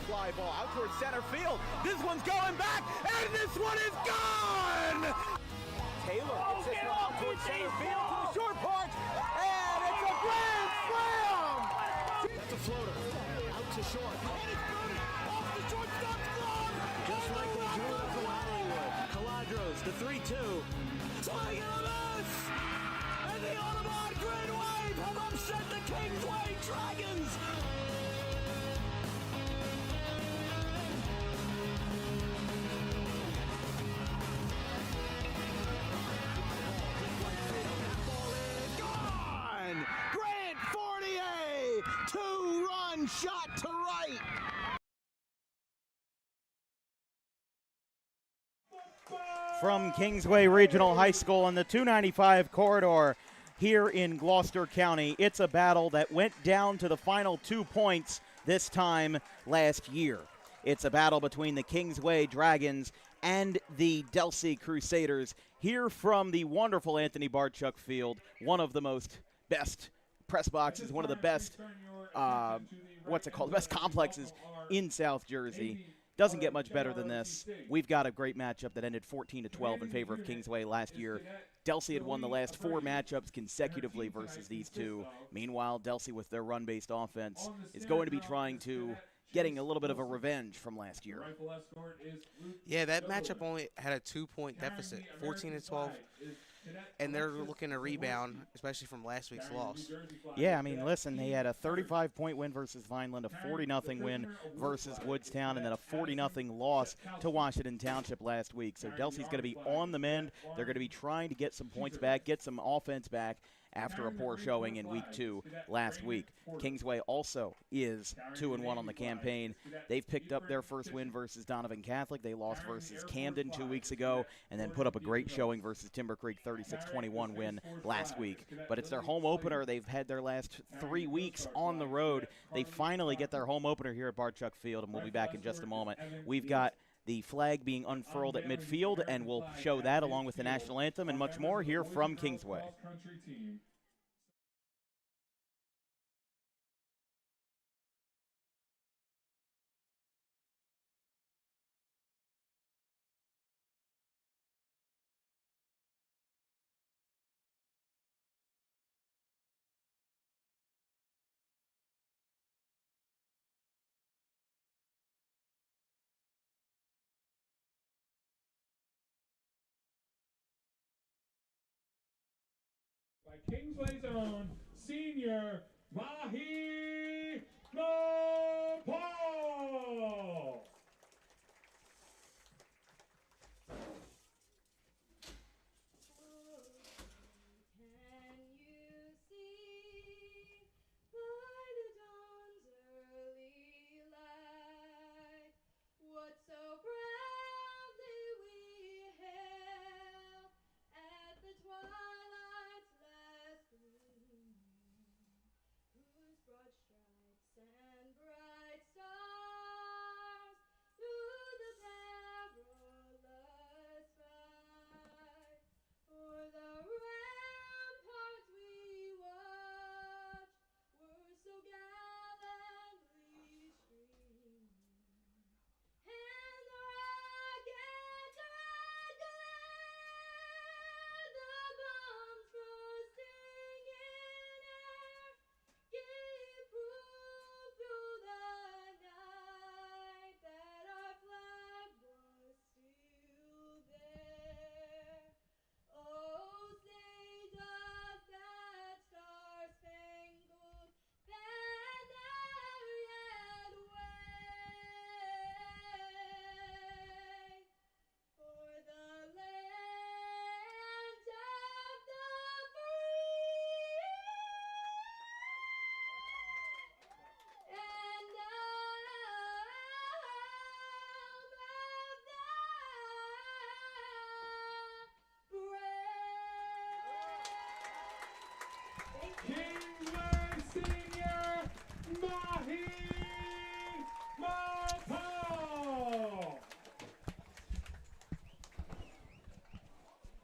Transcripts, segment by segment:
fly ball out towards center field. This one's going back, and this one is gone! Taylor gets this one out towards center field to the short porch, and it's a grand slam! That's a floater, out to short. And it's good, off the shortstop's glove! Just like we drew it from Hollywood. Caladros, the 3-2. Swing and a miss! And the Audubon Green Wave have upset the Kingsway Dragons! Grant Fournier, 2-run shot to right. From Kingsway Regional High School in the 295 corridor here in Gloucester County, it's a battle that went down to the final 2 points this time last year. It's a battle between the Kingsway Dragons and the Delsea Crusaders here from the wonderful Anthony Bartchuk Field, one of the best press boxes, one of the best, best complexes in South Jersey. Doesn't get much better than this. We've got a great matchup that ended 14-12 in favor of Kingsway last year. Delsea had won the last 4 matchups consecutively versus these two. Meanwhile, Delsea, with their run-based offense, is going to be trying to getting a little bit of a revenge from last year. Yeah, that matchup only had a 2-point deficit, 14-12. And they're looking to rebound, especially from last week's loss. Yeah, I mean, listen, they had a 35-point win versus Vineland, a 40-0 win versus Woodstown, and then a 40-0 loss to Washington Township last week. So Delsea's going to be on the mend. They're going to be trying to get some points back, get some offense back after a poor showing in week 2 last week. Kingsway also is 2-1 on the campaign. They've picked up their first win versus Donovan Catholic. They lost versus Camden 2 weeks ago and then put up a great showing versus Timber Creek, 36-21 win last week. But it's their home opener. They've had their last 3 weeks on the road. They finally get their home opener here at Bartchuk Field, and we'll be back in just a moment. We've got the flag being unfurled at midfield, and we'll show that along with the national anthem and much more here from Kingsway. Kingsway's own senior Mahi Paul. Kingsway senior Mahi Paul.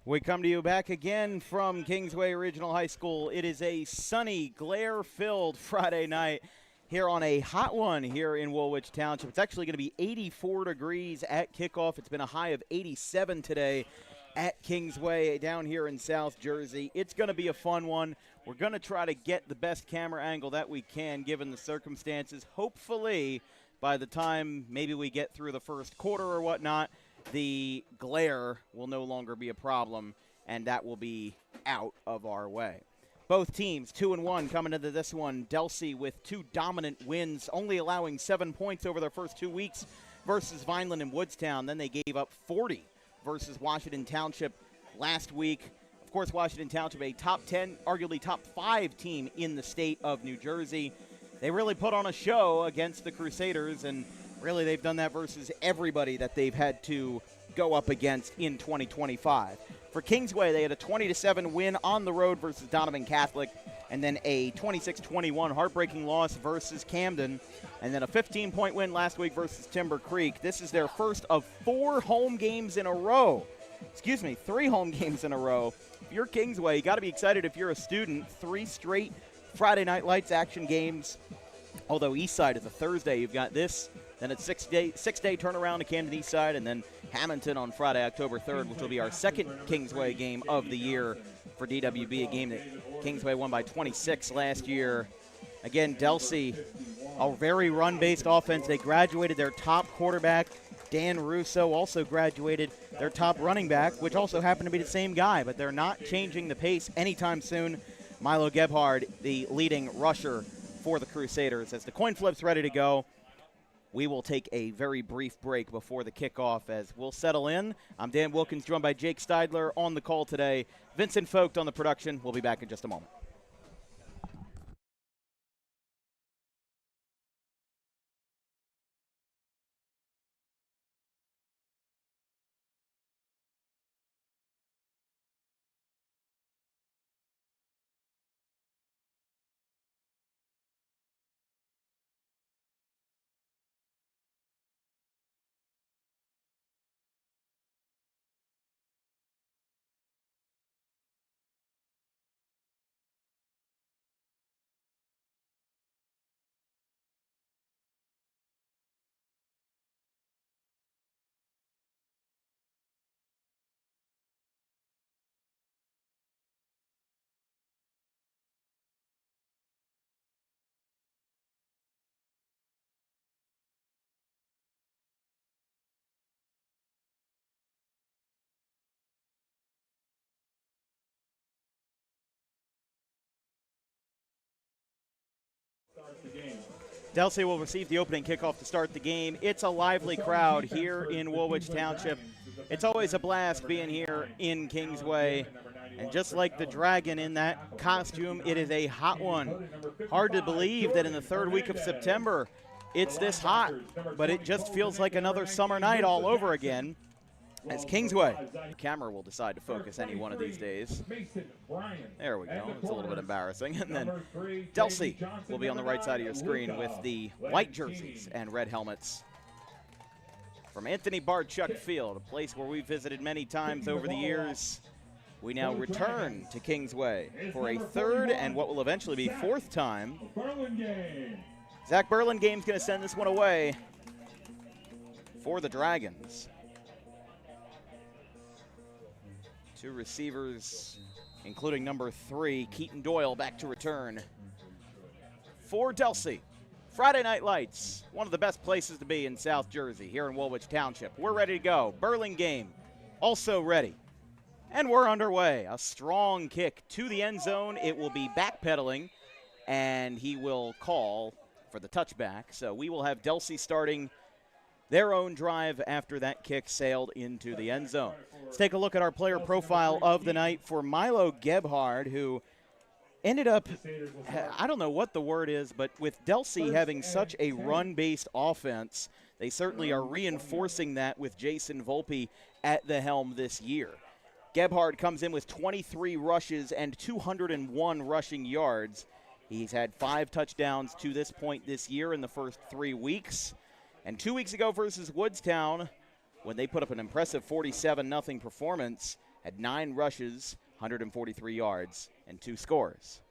We come to you back again from Kingsway Regional High School. It is a sunny, glare-filled Friday night here on a hot one here in Woolwich Township. It's actually going to be 84 degrees at kickoff. It's been a high of 87 today at Kingsway down here in South Jersey. It's going to be a fun one. We're going to try to get the best camera angle that we can given the circumstances. Hopefully, by the time maybe we get through the first quarter or whatnot, the glare will no longer be a problem, and that will be out of our way. Both teams 2-1 coming into this one. Delsea with 2 dominant wins, only allowing 7 points over their first 2 weeks versus Vineland and Woodstown. Then they gave up 40 versus Washington Township last week. Of course, Washington Township, a top 10, arguably top 5 team in the state of New Jersey. They really put on a show against the Crusaders, and really they've done that versus everybody that they've had to go up against in 2025. For Kingsway, they had a 20-7 win on the road versus Donovan Catholic, and then a 26-21 heartbreaking loss versus Camden, and then a 15-point win last week versus Timber Creek. This is their first of 4 home games in a row. 3 home games in a row. If you're Kingsway, you got to be excited if you're a student. 3 straight Friday Night Lights action games. Although Eastside is a Thursday, you've got this, then a 6-day turnaround to Camden Eastside, and then Hamilton on Friday, October 3rd, which will be our second Kingsway game of the year for DWB, a game that Kingsway won by 26 last year. Again, Delsea, a very run-based offense. They graduated their top quarterback, Dan Russo, also graduated their top running back, which also happened to be the same guy, but they're not changing the pace anytime soon. Milo Gebhard, the leading rusher for the Crusaders. As the coin flip's ready to go, we will take a very brief break before the kickoff as we'll settle in. I'm Dan Wilkins, joined by Jake Steidler on the call today. Vincent Vogt on the production. We'll be back in just a moment. Delsea will receive the opening kickoff to start the game. It's a lively crowd here in Woolwich Township. It's always a blast being here in Kingsway. And just like the dragon in that costume, it is a hot one. Hard to believe that in the 3rd week of September, it's this hot, but it just feels like another summer night all over again. As Kingsway, the camera will decide to focus any one of these days. There we go. It's a little bit embarrassing. And then Delsea will be on the right side of your screen with the white jerseys and red helmets. From Anthony Barchuk Field, a place where we've visited many times over the years, we now return to Kingsway for a 3rd and what will eventually be 4th time. Zach Burlingame's going to send this one away for the Dragons. 2 receivers, including number 3, Keaton Doyle, back to return. For Delsea, Friday Night Lights, one of the best places to be in South Jersey, here in Woolwich Township. We're ready to go. Burlingame also ready. And we're underway. A strong kick to the end zone. It will be backpedaling, and he will call for the touchback. So we will have Delsea starting their own drive after that kick sailed into the end zone. Let's take a look at our player profile of the night for Milo Gebhard, who ended up, I don't know what the word is, but with Delsea having such a run-based offense, they certainly are reinforcing that with Jason Volpe at the helm this year. Gebhard comes in with 23 rushes and 201 rushing yards. He's had 5 touchdowns to this point this year in the first 3 weeks. And 2 weeks ago versus Woodstown, when they put up an impressive 47-0 performance, had 9 rushes, 143 yards, and 2 scores.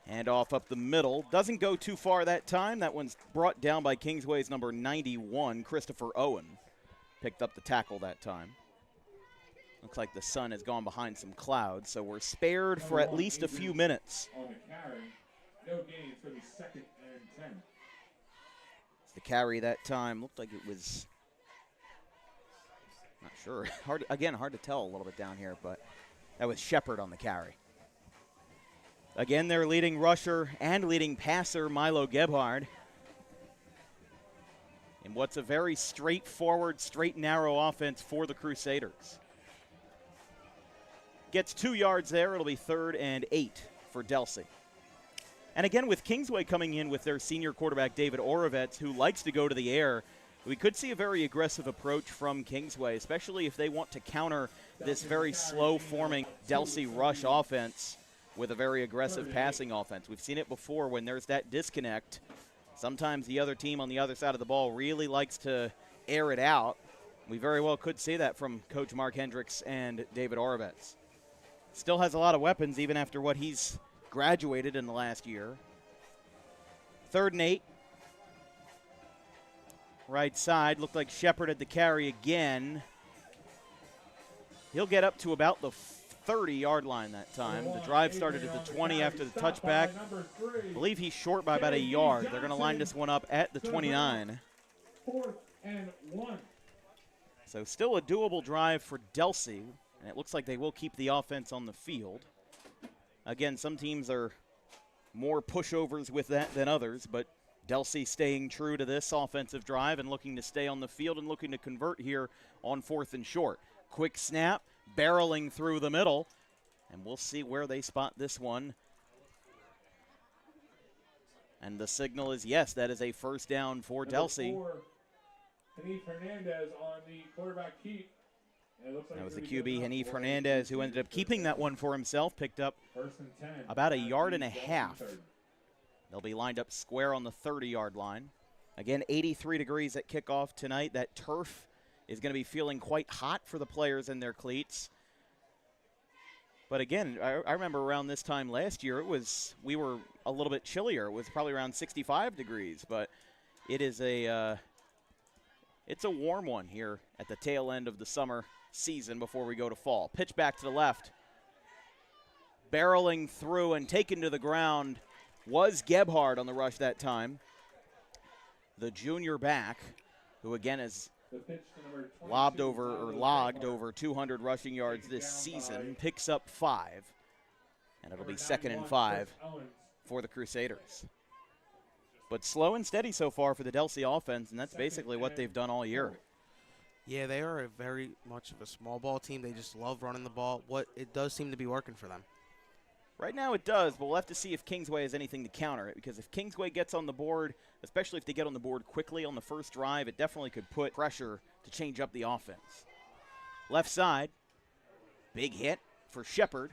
Handoff up the middle. Doesn't go too far that time. That one's brought down by Kingsway's number 91, Christopher Owen. Picked up the tackle that time. Looks like the sun has gone behind some clouds, so we're spared for at least a few minutes. On the carry. No gain. It's going to be 2nd and 10. The carry that time looked like it was, not sure. Hard to tell a little bit down here, but that was Shepard on the carry. Again, their leading rusher and leading passer, Milo Gebhard. In what's a very straightforward, straight and narrow offense for the Crusaders. Gets 2 yards there. It'll be 3rd and 8 for Delsea. And again, with Kingsway coming in with their senior quarterback, David Orovets, who likes to go to the air, we could see a very aggressive approach from Kingsway, especially if they want to counter this very slow-forming Delsea rush offense with a very aggressive passing offense. We've seen it before when there's that disconnect. Sometimes the other team on the other side of the ball really likes to air it out. We very well could see that from Coach Mark Hendricks and David Orovets. Still has a lot of weapons even after what he's graduated in the last year. 3rd and 8. Right side. Looked like Shepard had the carry again. He'll get up to about the 30-yard line that time. The drive started at the 20 after the touchback. I believe he's short by about a yard. They're going to line this one up at the 29. 4th and 1. So still a doable drive for Delsea, and it looks like they will keep the offense on the field. Again, some teams are more pushovers with that than others, but Delsea staying true to this offensive drive and looking to stay on the field and looking to convert here on 4th and short. Quick snap, barreling through the middle, and we'll see where they spot this one. And the signal is yes, that is a 1st down for Delsea. Hanif Hernandez on the quarterback keep. That was the QB, Hanif Hernandez, who ended up keeping that one for himself, picked up 1st and 10. about a yard and a half. They'll be lined up square on the 30-yard line. Again, 83 degrees at kickoff tonight. That turf is going to be feeling quite hot for the players in their cleats. But again, I remember around this time last year, we were a little bit chillier. It was probably around 65 degrees, but it is it's a warm one here at the tail end of the summer season before we go to fall. Pitch back to the left. Barreling through and taken to the ground was Gebhard on the rush that time. The junior back, who again has logged over 200 rushing yards this season, picks up 5. And it'll be 2nd and 5 for the Crusaders. But slow and steady so far for the Delsea offense, and that's basically what they've done all year. Yeah, they are a very much of a small ball team. They just love running the ball. It does seem to be working for them. Right now it does, but we'll have to see if Kingsway has anything to counter it, because if Kingsway gets on the board, especially if they get on the board quickly on the first drive, it definitely could put pressure to change up the offense. Left side, big hit for Shepard.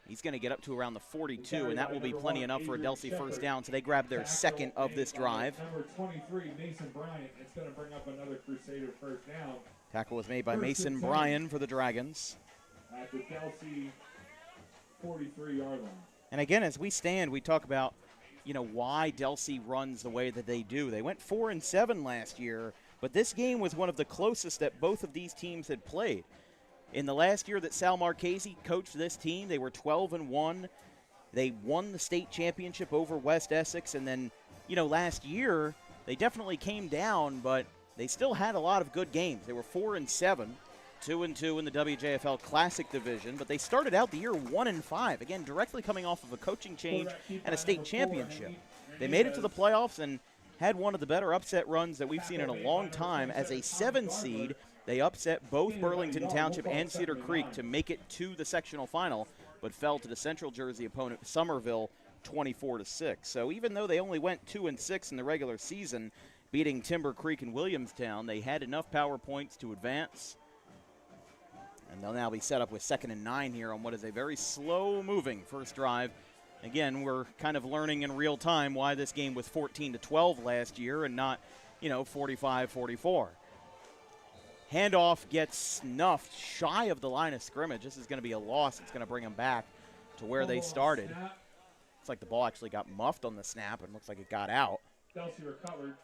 He's going to get up to around the 42, and that will be plenty enough for a Delsea 1st down, so they grab their 2nd of this drive. Number 23, Mason Bryant. It's going to bring up another Crusader 1st down. Tackle was made by Mason Bryan for the Dragons. At the Delsea 43-yard line. And again, as we stand, we talk about, why Delsea runs the way that they do. They went 4-7 last year, but this game was one of the closest that both of these teams had played. In the last year that Sal Marchese coached this team, they were 12-1. They won the state championship over West Essex, and then, last year they definitely came down, but they still had a lot of good games. They were 4-7. 2-2 in the WJFL Classic Division, but they started out the year 1-5, again, directly coming off of a coaching change and a state championship. They made it to the playoffs and had one of the better upset runs that we've seen in a long time. As a 7 seed, they upset both Burlington Township and Cedar Creek to make it to the sectional final, but fell to the Central Jersey opponent, Somerville, 24-6. So even though they only went 2-6 in the regular season, beating Timber Creek and Williamstown, they had enough power points to advance. And they'll now be set up with 2nd and 9 here on what is a very slow-moving first drive. Again, we're kind of learning in real time why this game was 14-12 last year and not, 45-44. Handoff gets snuffed shy of the line of scrimmage. This is going to be a loss. It's going to bring them back to where they started. Looks like the ball actually got muffed on the snap and looks like it got out. Delsea recovered.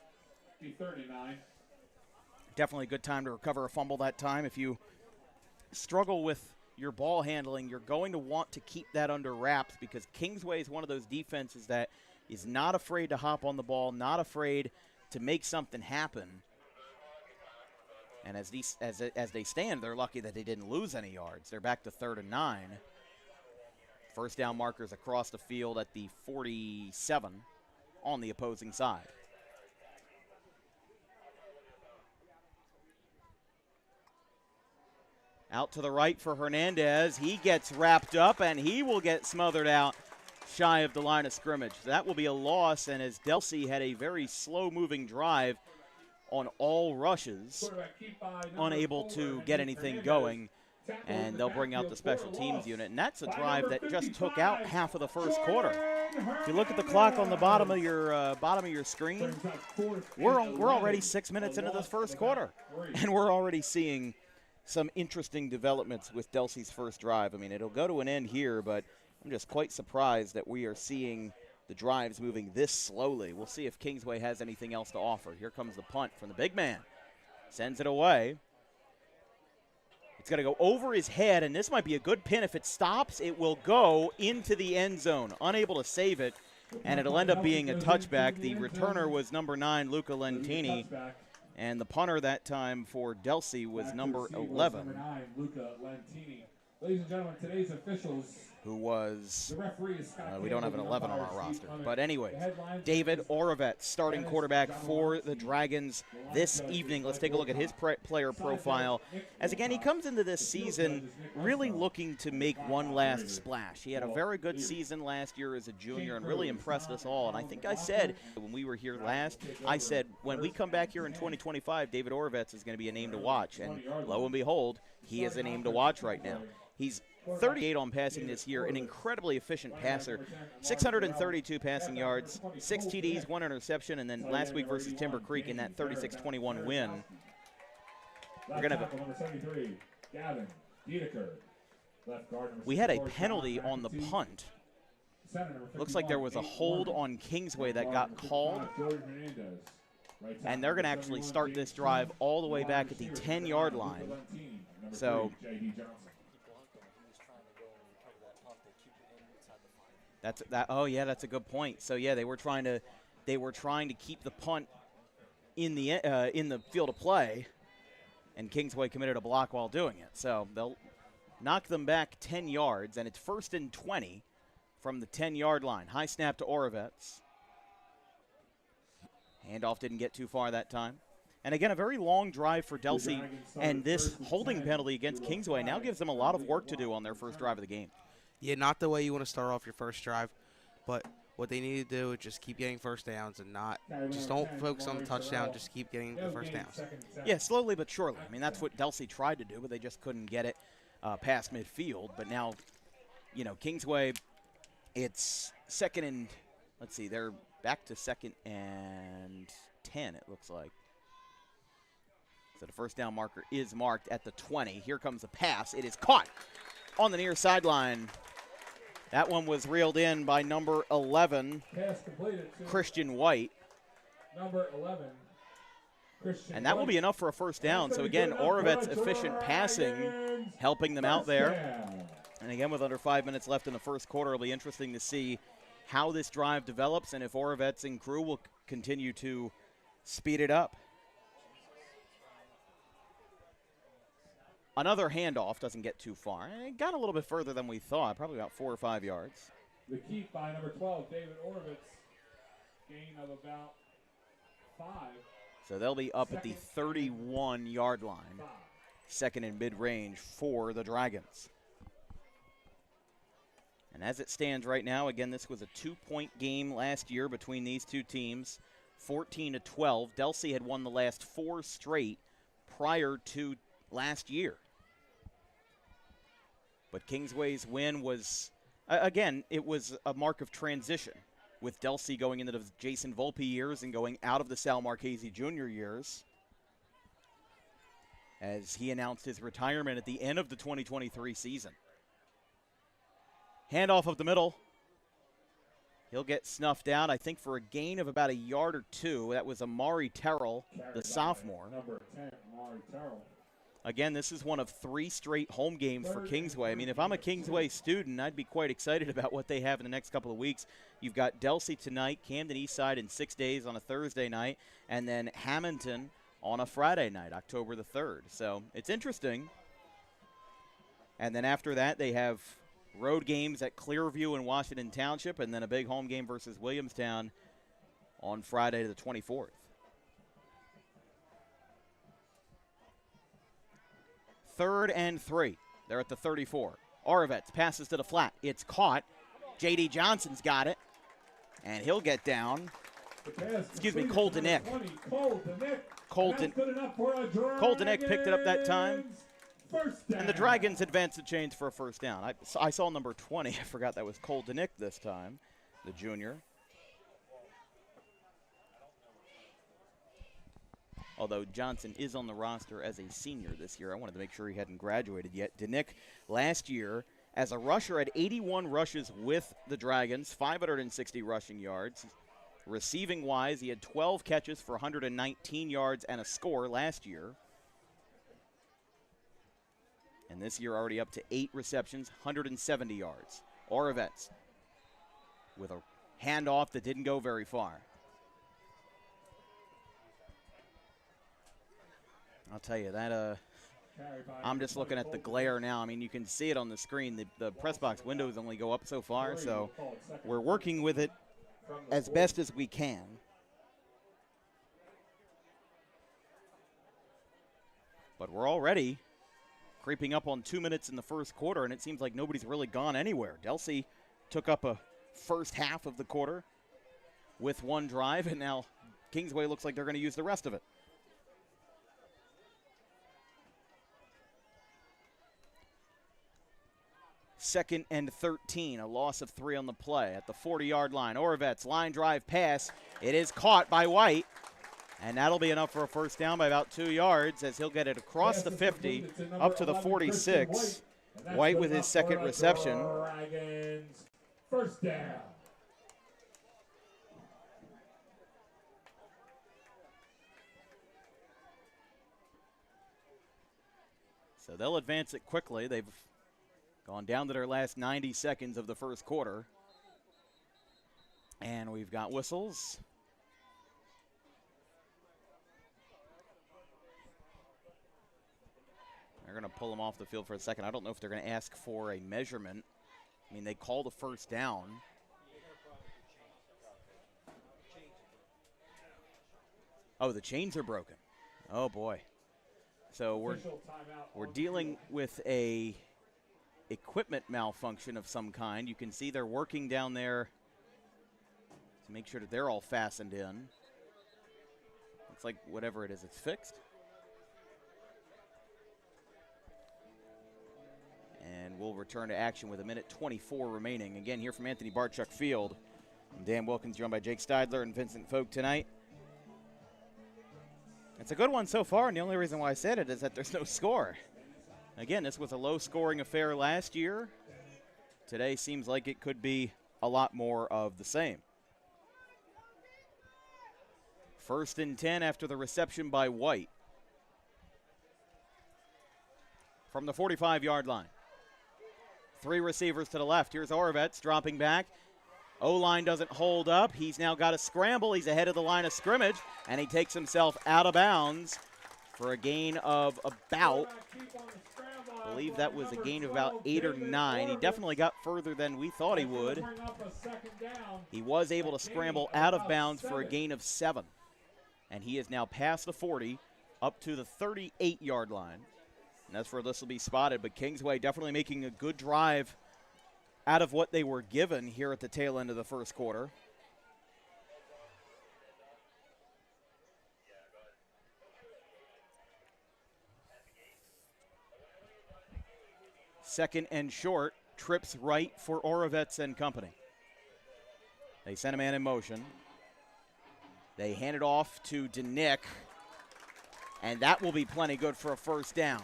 The 39. Definitely a good time to recover a fumble that time. If you struggle with your ball handling, you're going to want to keep that under wraps because Kingsway is one of those defenses that is not afraid to hop on the ball, not afraid to make something happen. And as they stand, they're lucky that they didn't lose any yards. They're back to 3rd and 9. First down markers across the field at the 47 on the opposing side. Out to the right for Hernandez. He gets wrapped up, and he will get smothered out shy of the line of scrimmage. That will be a loss, and as Delsea had a very slow-moving drive on all rushes, unable to get anything going, and they'll bring out the special teams unit. And that's a drive that just took out half of the first quarter. If you look at the clock on the bottom of your screen, we're already 6 minutes into this first quarter, and we're already seeing some interesting developments with Delsea's first drive. I mean, it'll go to an end here, but I'm just quite surprised that we are seeing the drives moving this slowly. We'll see if Kingsway has anything else to offer. Here comes the punt from the big man. Sends it away. It's going to go over his head, and this might be a good pin. If it stops, it will go into the end zone. Unable to save it, and it'll end up being a touchback. The returner was number 9, Luca Lentini. And the punter that time for Delsea was number 11. Number 9, Luca Lentini. Ladies and gentlemen, today's officials. Who was, The referee is Scott we don't have an 11 on our roster. But anyway, headlines David Orovets, starting quarterback for the Dragons this evening. Let's take a look at his player profile. As again, he comes into this season really looking to make one last splash. He had a very good season last year as a junior and really impressed us all. And I think I said when we were here last, I said when we come back here in 2025, David Orovets is going to be a name to watch. And lo and behold, he is a name to watch right now. He's 38 on passing this year, an incredibly efficient passer, 632 passing yards, 6 TDs, 1 interception, and then last week versus Timber Creek in that 36-21 win. We're going to we had a penalty on the punt. Looks like there was a hold on Kingsway that got called, and they're going to actually start this drive all the way back at the 10-yard line. So oh yeah, that's a good point. So yeah, they were trying to keep the punt in the field of play, and Kingsway committed a block while doing it. So they'll knock them back 10 yards, and it's 1st and 20 from the 10-yard line. High snap to Orovets. Handoff didn't get too far that time. And again, a very long drive for Delsea, and this holding penalty against Kingsway now gives them a lot of work to do on their first drive of the game. Yeah, not the way you want to start off your first drive, but what they need to do is just keep getting first downs and just don't focus on the touchdown, just keep getting the first downs. Yeah, slowly but surely. I mean, that's what Delsea tried to do, but they just couldn't get it past midfield. But now, Kingsway, it's 2nd and, let's see, they're back to 2nd and 10, it looks like. So the first down marker is marked at the 20. Here comes a pass. It is caught on the near sideline. That one was reeled in by number 11, Christian White. Number 11, Christian And that will be enough for a first down. So again, Orovets' efficient passing helping them out there. And again, with under 5 minutes left in the first quarter, it'll be interesting to see how this drive develops and if Orovets and crew will continue to speed it up. Another handoff doesn't get too far. It got a little bit further than we thought, probably about 4 or 5 yards. The keep by number 12, David Orovets. Gain of about 5. So they'll be up at the 31-yard line. 2nd and mid-range for the Dragons. And as it stands right now, again, this was a 2-point game last year between these two teams, 14-12. Delsea had won the last 4 straight prior to last year. But Kingsway's win was, again, it was a mark of transition with Delsea going into the Jason Volpe years and going out of the Sal Marchese Jr. years as he announced his retirement at the end of the 2023 season. Handoff up the middle. He'll get snuffed out, I think, for a gain of about a yard or two. That was Amari Terrell, the sophomore. Number 10, Amari Terrell. Again, this is one of 3 straight home games for Kingsway. I mean, if I'm a Kingsway student, I'd be quite excited about what they have in the next couple of weeks. You've got Delsea tonight, Camden Eastside in 6 days on a Thursday night, and then Hamilton on a Friday night, October the 3rd. So it's interesting. And then after that, they have road games at Clearview and Washington Township, and then a big home game versus Williamstown on Friday the 24th. Third and 3. They're at the 34. Orovets passes to the flat. It's caught. J.D. Johnson's got it, and he'll get down. Excuse me, Colton Nick. Colton Nick picked it up that time. And the Dragons advance the chains for a first down. I saw number 20. I forgot that was Colton Nick this time, the junior. Although Johnson is on the roster as a senior this year. I wanted to make sure he hadn't graduated yet. DeNick last year as a rusher had 81 rushes with the Dragons, 560 rushing yards. Receiving-wise, he had 12 catches for 119 yards and a score last year. And this year already up to 8 receptions, 170 yards. Orovets with a handoff that didn't go very far. I'll tell you, that I'm just looking at the glare now. I mean, you can see it on the screen. The press box windows only go up so far, so we're working with it as best as we can. But we're already creeping up on 2 minutes in the first quarter, and it seems like nobody's really gone anywhere. Delsea took up a first half of the quarter with one drive, and now Kingsway looks like they're going to use the rest of it. Second and 13, a loss of 3 on the play at the 40-yard line. Orovets line drive pass. It is caught by White, and that'll be enough for a first down by about 2 yards as he'll get it across the 50 up to the 46. White with his second reception. First down. So they'll advance it quickly. They've gone down to their last 90 seconds of the first quarter. And we've got whistles. They're going to pull him off the field for a second. I don't know if they're going to ask for a measurement. I mean, they called a first down. Oh, the chains are broken. Oh, boy. So we're dealing with a equipment malfunction of some kind. You can see they're working down there to make sure that they're all fastened in. Looks like whatever it is, it's fixed. And we'll return to action with 1:24 remaining. Again, here from Anthony Barchuk Field. I'm Dan Wilkins, joined by Jake Steidler and Vincent Folk tonight. It's a good one so far, and the only reason why I said it is that there's no score. Again, this was a low-scoring affair last year. Today seems like it could be a lot more of the same. First and 10 after the reception by White. From the 45-yard line. 3 receivers to the left. Here's Orovets dropping back. O-line doesn't hold up. He's now got a scramble. He's ahead of the line of scrimmage, and he takes himself out of bounds for a gain of about, I believe that was a gain of about 8 or 9. He definitely got further than we thought he would. He was able to scramble out of bounds for a gain of 7. And he is now past the 40 up to the 38-yard line. And that's where this will be spotted. But Kingsway definitely making a good drive out of what they were given here at the tail end of the first quarter. Second and short, trips right for Orovets and company. They sent a man in motion. They hand it off to DeNick, and that will be plenty good for a first down.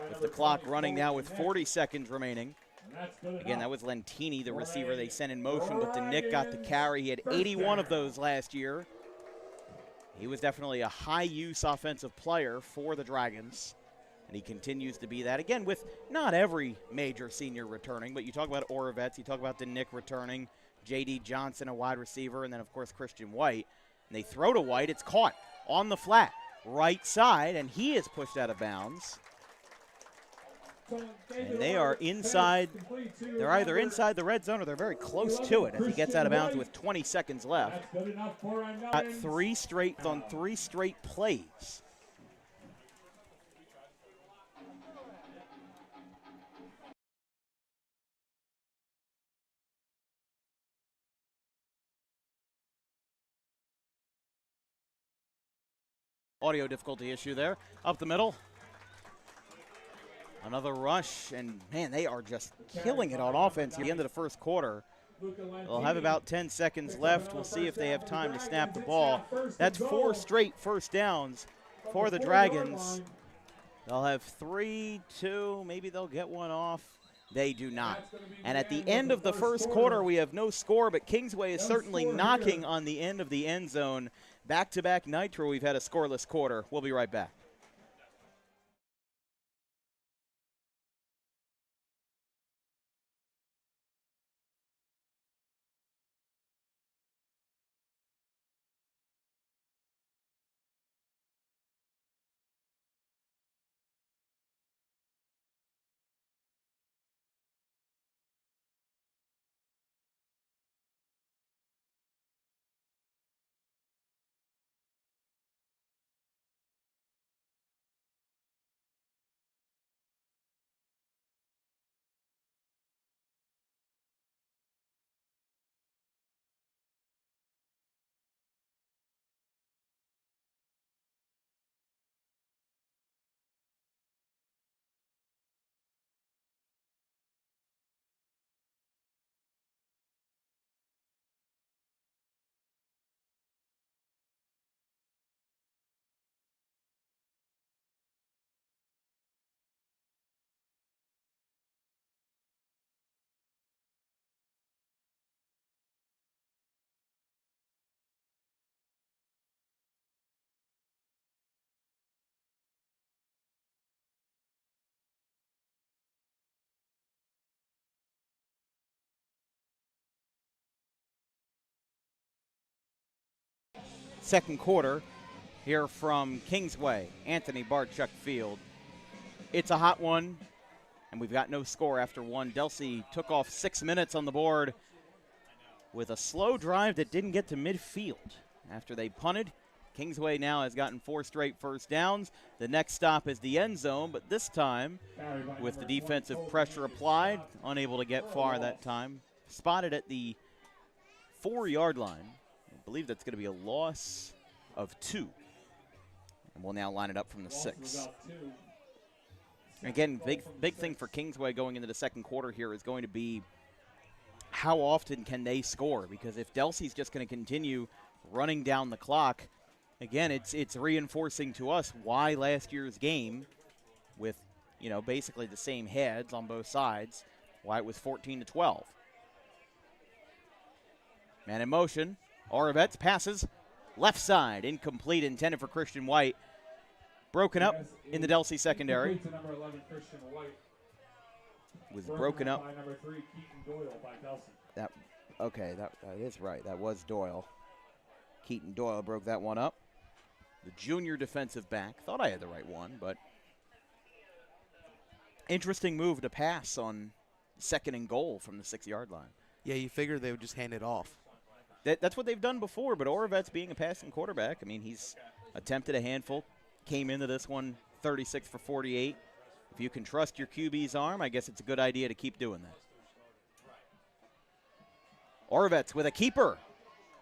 With the clock running now with 40 seconds remaining. Again, that was Lentini, the receiver they sent in motion, but DeNick got the carry. He had 81 of those last year. He was definitely a high-use offensive player for the Dragons, and he continues to be that. Again, with not every major senior returning, but you talk about Orovets, you talk about DeNick returning, J.D. Johnson, a wide receiver, and then, of course, Christian White. And they throw to White. It's caught on the flat, right side, and he is pushed out of bounds. And they are inside. They're either inside the red zone or they're very close to it as he gets out of bounds with 20 seconds left. Got three straight plays. Audio difficulty issue there. Up the middle. Another rush, and man, they are just killing it on offense at the end of the first quarter. They'll have about 10 seconds left. We'll see if they have time to snap the ball. That's 4 straight first downs for the Dragons. They'll have 3, 2, maybe they'll get one off. They do not. And at the end of the first quarter, we have no score, but Kingsway is certainly knocking on the end of the end zone. Back-to-back nights where we've had a scoreless quarter. We'll be right back. Second quarter here from Kingsway, Anthony Barchuk Field. It's a hot one, and we've got no score after one. Delsea took off 6 minutes on the board with a slow drive that didn't get to midfield. After they punted, Kingsway now has gotten 4 straight first downs. The next stop is the end zone, but this time, with the defensive pressure applied, unable to get far that time. Spotted at the 4-yard line. I believe that's going to be a loss of 2. And we'll now line it up from the 6. Again, big thing for Kingsway going into the second quarter here is going to be how often can they score? Because if Delsea's just going to continue running down the clock, again, it's reinforcing to us why last year's game with, you know, basically the same heads on both sides, why it was 14-12. Man in motion. Orovets passes left side, incomplete, intended for Christian White. Broken up in the Delsea secondary. Was broken up. That is right. That was Doyle. Keaton Doyle broke that one up. The junior defensive back. Thought I had the right one, but interesting move to pass on 2nd and goal from the 6-yard line. Yeah, you figured they would just hand it off. That's what they've done before, but Orovets being a passing quarterback, I mean, he's attempted a handful, came into this one 36 for 48. If you can trust your QB's arm, I guess it's a good idea to keep doing that. Orovets with a keeper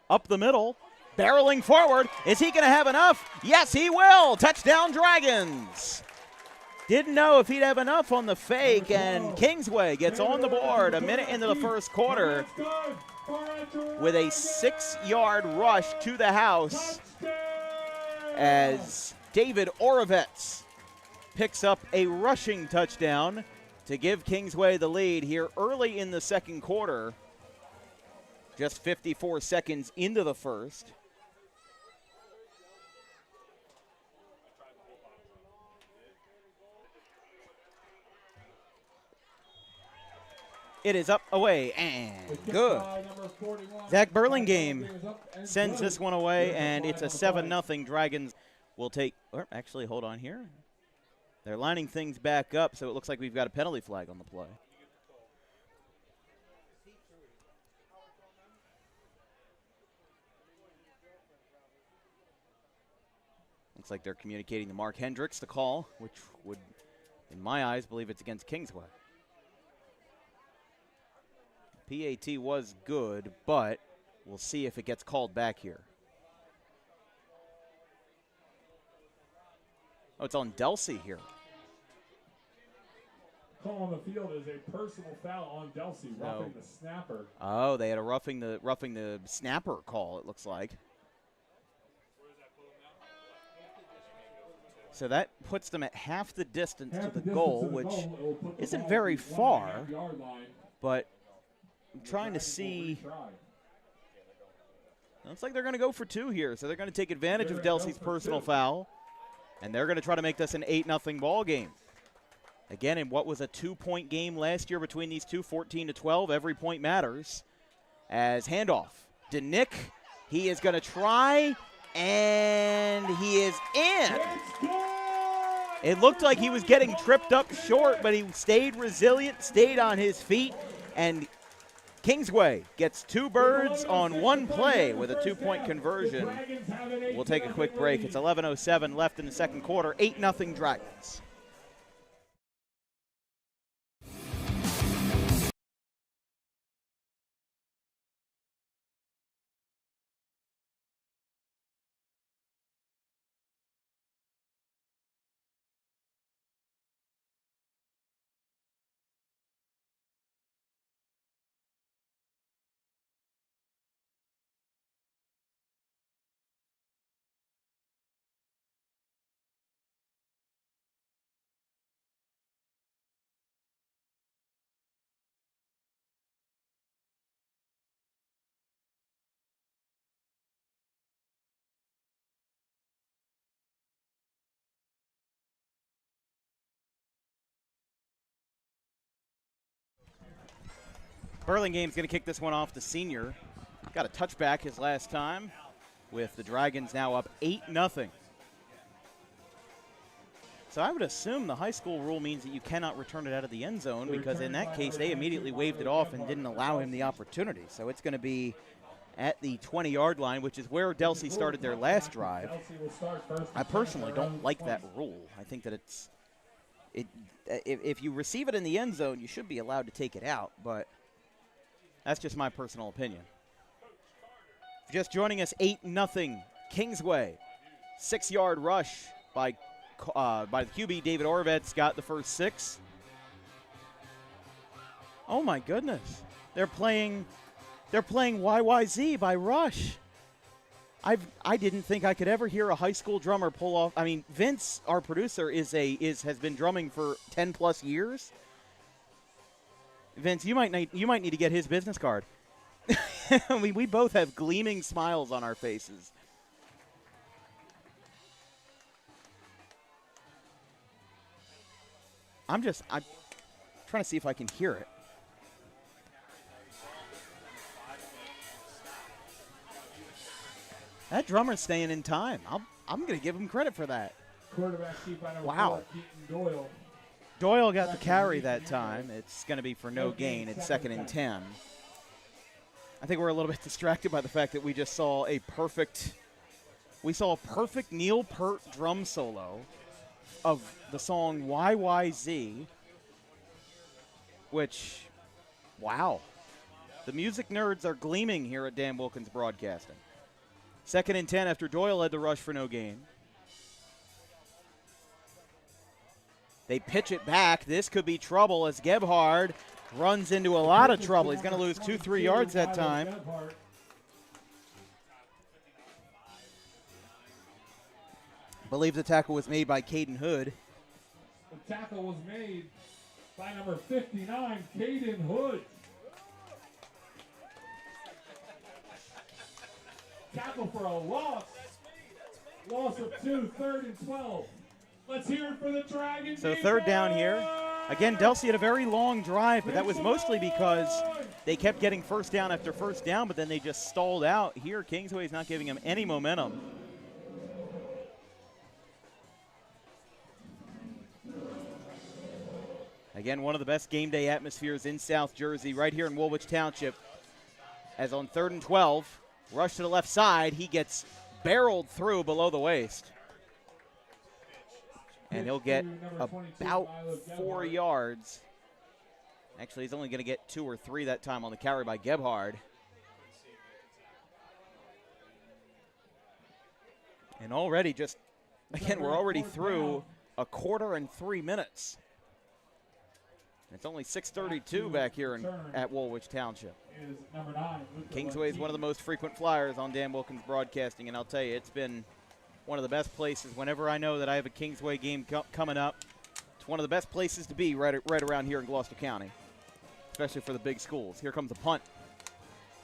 up the middle, barreling forward. Is he going to have enough? Yes, he will. Touchdown, Dragons. Didn't know if he'd have enough on the fake, and Kingsway gets on the board a minute into the first quarter with a 6-yard rush to the house as David Orovets picks up a rushing touchdown to give Kingsway the lead here early in the second quarter. Just 54 seconds into the first. It is up, away, and good. Zach Burlingame sends this one away, and it's a 7-0. Dragons will take, or actually, hold on here. They're lining things back up, so it looks like we've got a penalty flag on the play. Looks like they're communicating to Mark Hendricks the call, which would, in my eyes, believe it's against Kingsway. PAT was good, but we'll see if it gets called back here. Oh, it's on Delsea here. Call on the field is a personal foul on Delsea, roughing the snapper. Oh, they had a roughing the snapper call, it looks like. So that puts them at half the distance to the goal, which isn't very far, but I'm trying to see. Looks like they're going to go for 2 here, so they're going to take advantage of Delsea's personal foul, and they're going to try to make this an 8-0 ball game. Again, in what was a 2-point game last year between these two, 14-12, every point matters. As handoff, DeNick, he is going to try, and he is in. It looked like he was getting tripped up short, but he stayed resilient, stayed on his feet, and Kingsway gets 2 birds on 1 play with a 2-point conversion. We'll take a quick break. It's 11:07 left in the second quarter, 8-0 Dragons. Burlingame's going to kick this one off. The senior got a touchback his last time, with the Dragons now up 8-0. So I would assume the high school rule means that you cannot return it out of the end zone, because in that case they immediately waved it off and didn't allow him the opportunity. So it's going to be at the 20-yard line, which is where Delsea started their last drive. I personally don't like that rule. I think that if you receive it in the end zone, you should be allowed to take it out, but that's just my personal opinion. Just joining us, 8-0 Kingsway. 6-yard rush by the QB. David Orvetz got the first 6. Oh my goodness! They're playing YYZ by Rush. I didn't think I could ever hear a high school drummer pull off. I mean, Vince, our producer, has been drumming for 10+ years. Vince, you might need to get his business card. we both have gleaming smiles on our faces. I'm trying to see if I can hear it. That drummer's staying in time. I'm going to give him credit for that. Wow. Doyle. Doyle got the carry that time. It's going to be for no gain. It's 2nd and 10. I think we're a little bit distracted by the fact that we just saw a perfect Neil Peart drum solo of the song YYZ, which, wow. The music nerds are gleaming here at Dan Wilkins Broadcasting. 2nd and 10 after Doyle led the rush for no gain. They pitch it back. This could be trouble as Gebhard runs into a lot of trouble. He's going to lose 2-3 yards that time. I believe the tackle was made by Caden Hood. The tackle was made by number 59, Caden Hood. Tackle for a loss. Loss of 2, 3rd and 12. Let's hear it for the Dragons. So third down here. Again, Delsea had a very long drive, but that was mostly because they kept getting first down after first down, but then they just stalled out. Here, Kingsway is not giving them any momentum. Again, one of the best game day atmospheres in South Jersey, right here in Woolwich Township. As on 3rd and 12, rush to the left side, he gets barreled through below the waist. And he'll get about 4 yards. Actually, he's only going to get 2 or 3 that time on the carry by Gebhard. And already just, again, we're already through a quarter and 3 minutes. It's only 6:32 back here at Woolwich Township. Kingsway is one of the most frequent flyers on Dan Wilkins Broadcasting, and I'll tell you, it's been one of the best places. Whenever I know that I have a Kingsway game coming up, it's one of the best places to be right around here in Gloucester County, especially for the big schools. Here comes a punt.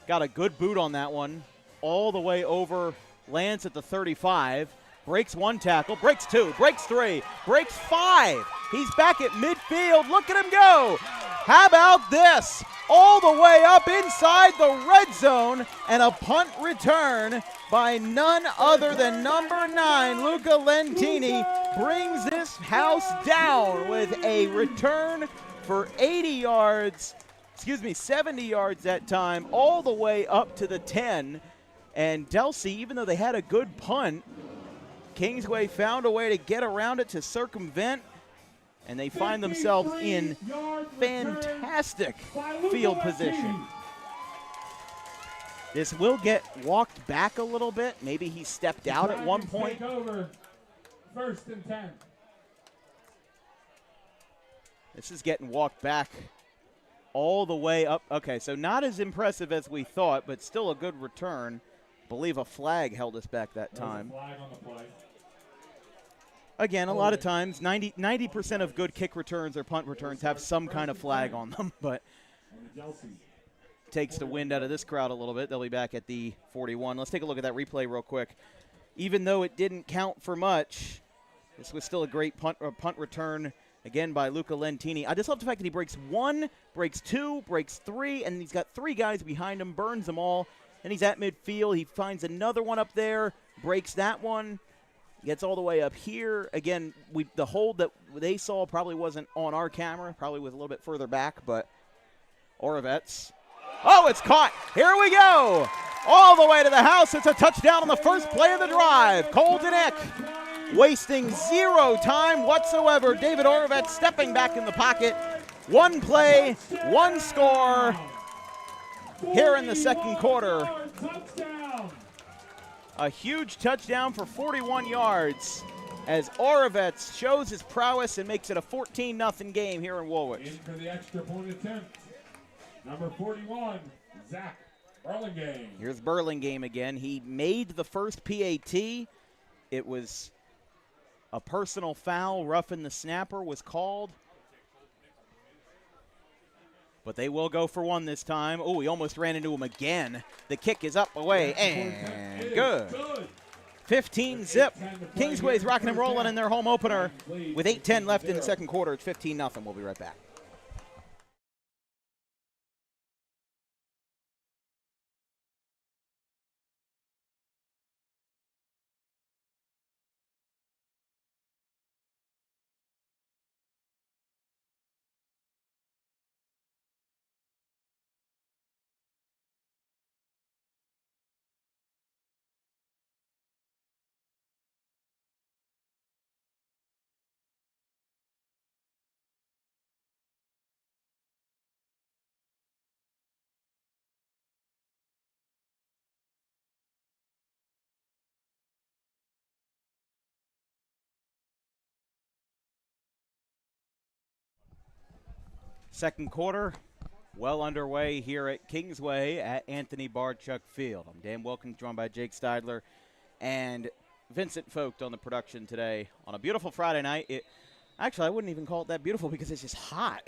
Got a good boot on that one, all the way over, lands at the 35, breaks 1 tackle, breaks 2, breaks 3, breaks 5. He's back at midfield. Look at him go. How about this? All the way up inside the red zone, and a punt return by none other than number 9, Luca Lentini, brings this house down with a return for 70 yards that time, all the way up to the 10. And Delsea, even though they had a good punt, Kingsway found a way to get around it to circumvent, and they find themselves in fantastic field position. This will get walked back a little bit. Maybe he stepped out at one point. Over. 1st and 10. This is getting walked back all the way up. Okay, so not as impressive as we thought, but still a good return. I believe a flag held us back that time. Flag on the play. Again, a lot of times, 90% of good kick returns or punt returns have some kind of flag on them, but takes the wind out of this crowd a little bit. They'll be back at the 41. Let's take a look at that replay real quick. Even though it didn't count for much, this was still a great punt return, again, by Luca Lentini. I just love the fact that he breaks 1, breaks 2, breaks 3, and he's got 3 guys behind him, burns them all, and he's at midfield. He finds another one up there, breaks that one, gets all the way up here. Again, the hold that they saw probably wasn't on our camera, probably was a little bit further back, but Orovets. Oh, it's caught. Here we go. All the way to the house. It's a touchdown on the first play of the drive. Colton Eck wasting 0 time whatsoever. David Orovets stepping back in the pocket. 1 play, 1 score here in the second quarter. A huge touchdown for 41 yards as Orovets shows his prowess and makes it a 14-0 game here in Woolwich. In for the extra point attempt, number 41, Zach Burlingame. Here's Burlingame again. He made the first PAT. It was a personal foul. Roughing the snapper was called. But they will go for 1 this time. Oh, he almost ran into him again. The kick is up, away, and good. 15-zip. Kingsway's rocking and rolling in their home opener with 8:10 left in the second quarter. It's 15-0. We'll be right back. Second quarter, well underway here at Kingsway at Anthony Barchuk Field. I'm Dan Wilkins, joined by Jake Steidler and Vincent Vogt on the production today on a beautiful Friday night. Actually, I wouldn't even call it that beautiful because it's just hot.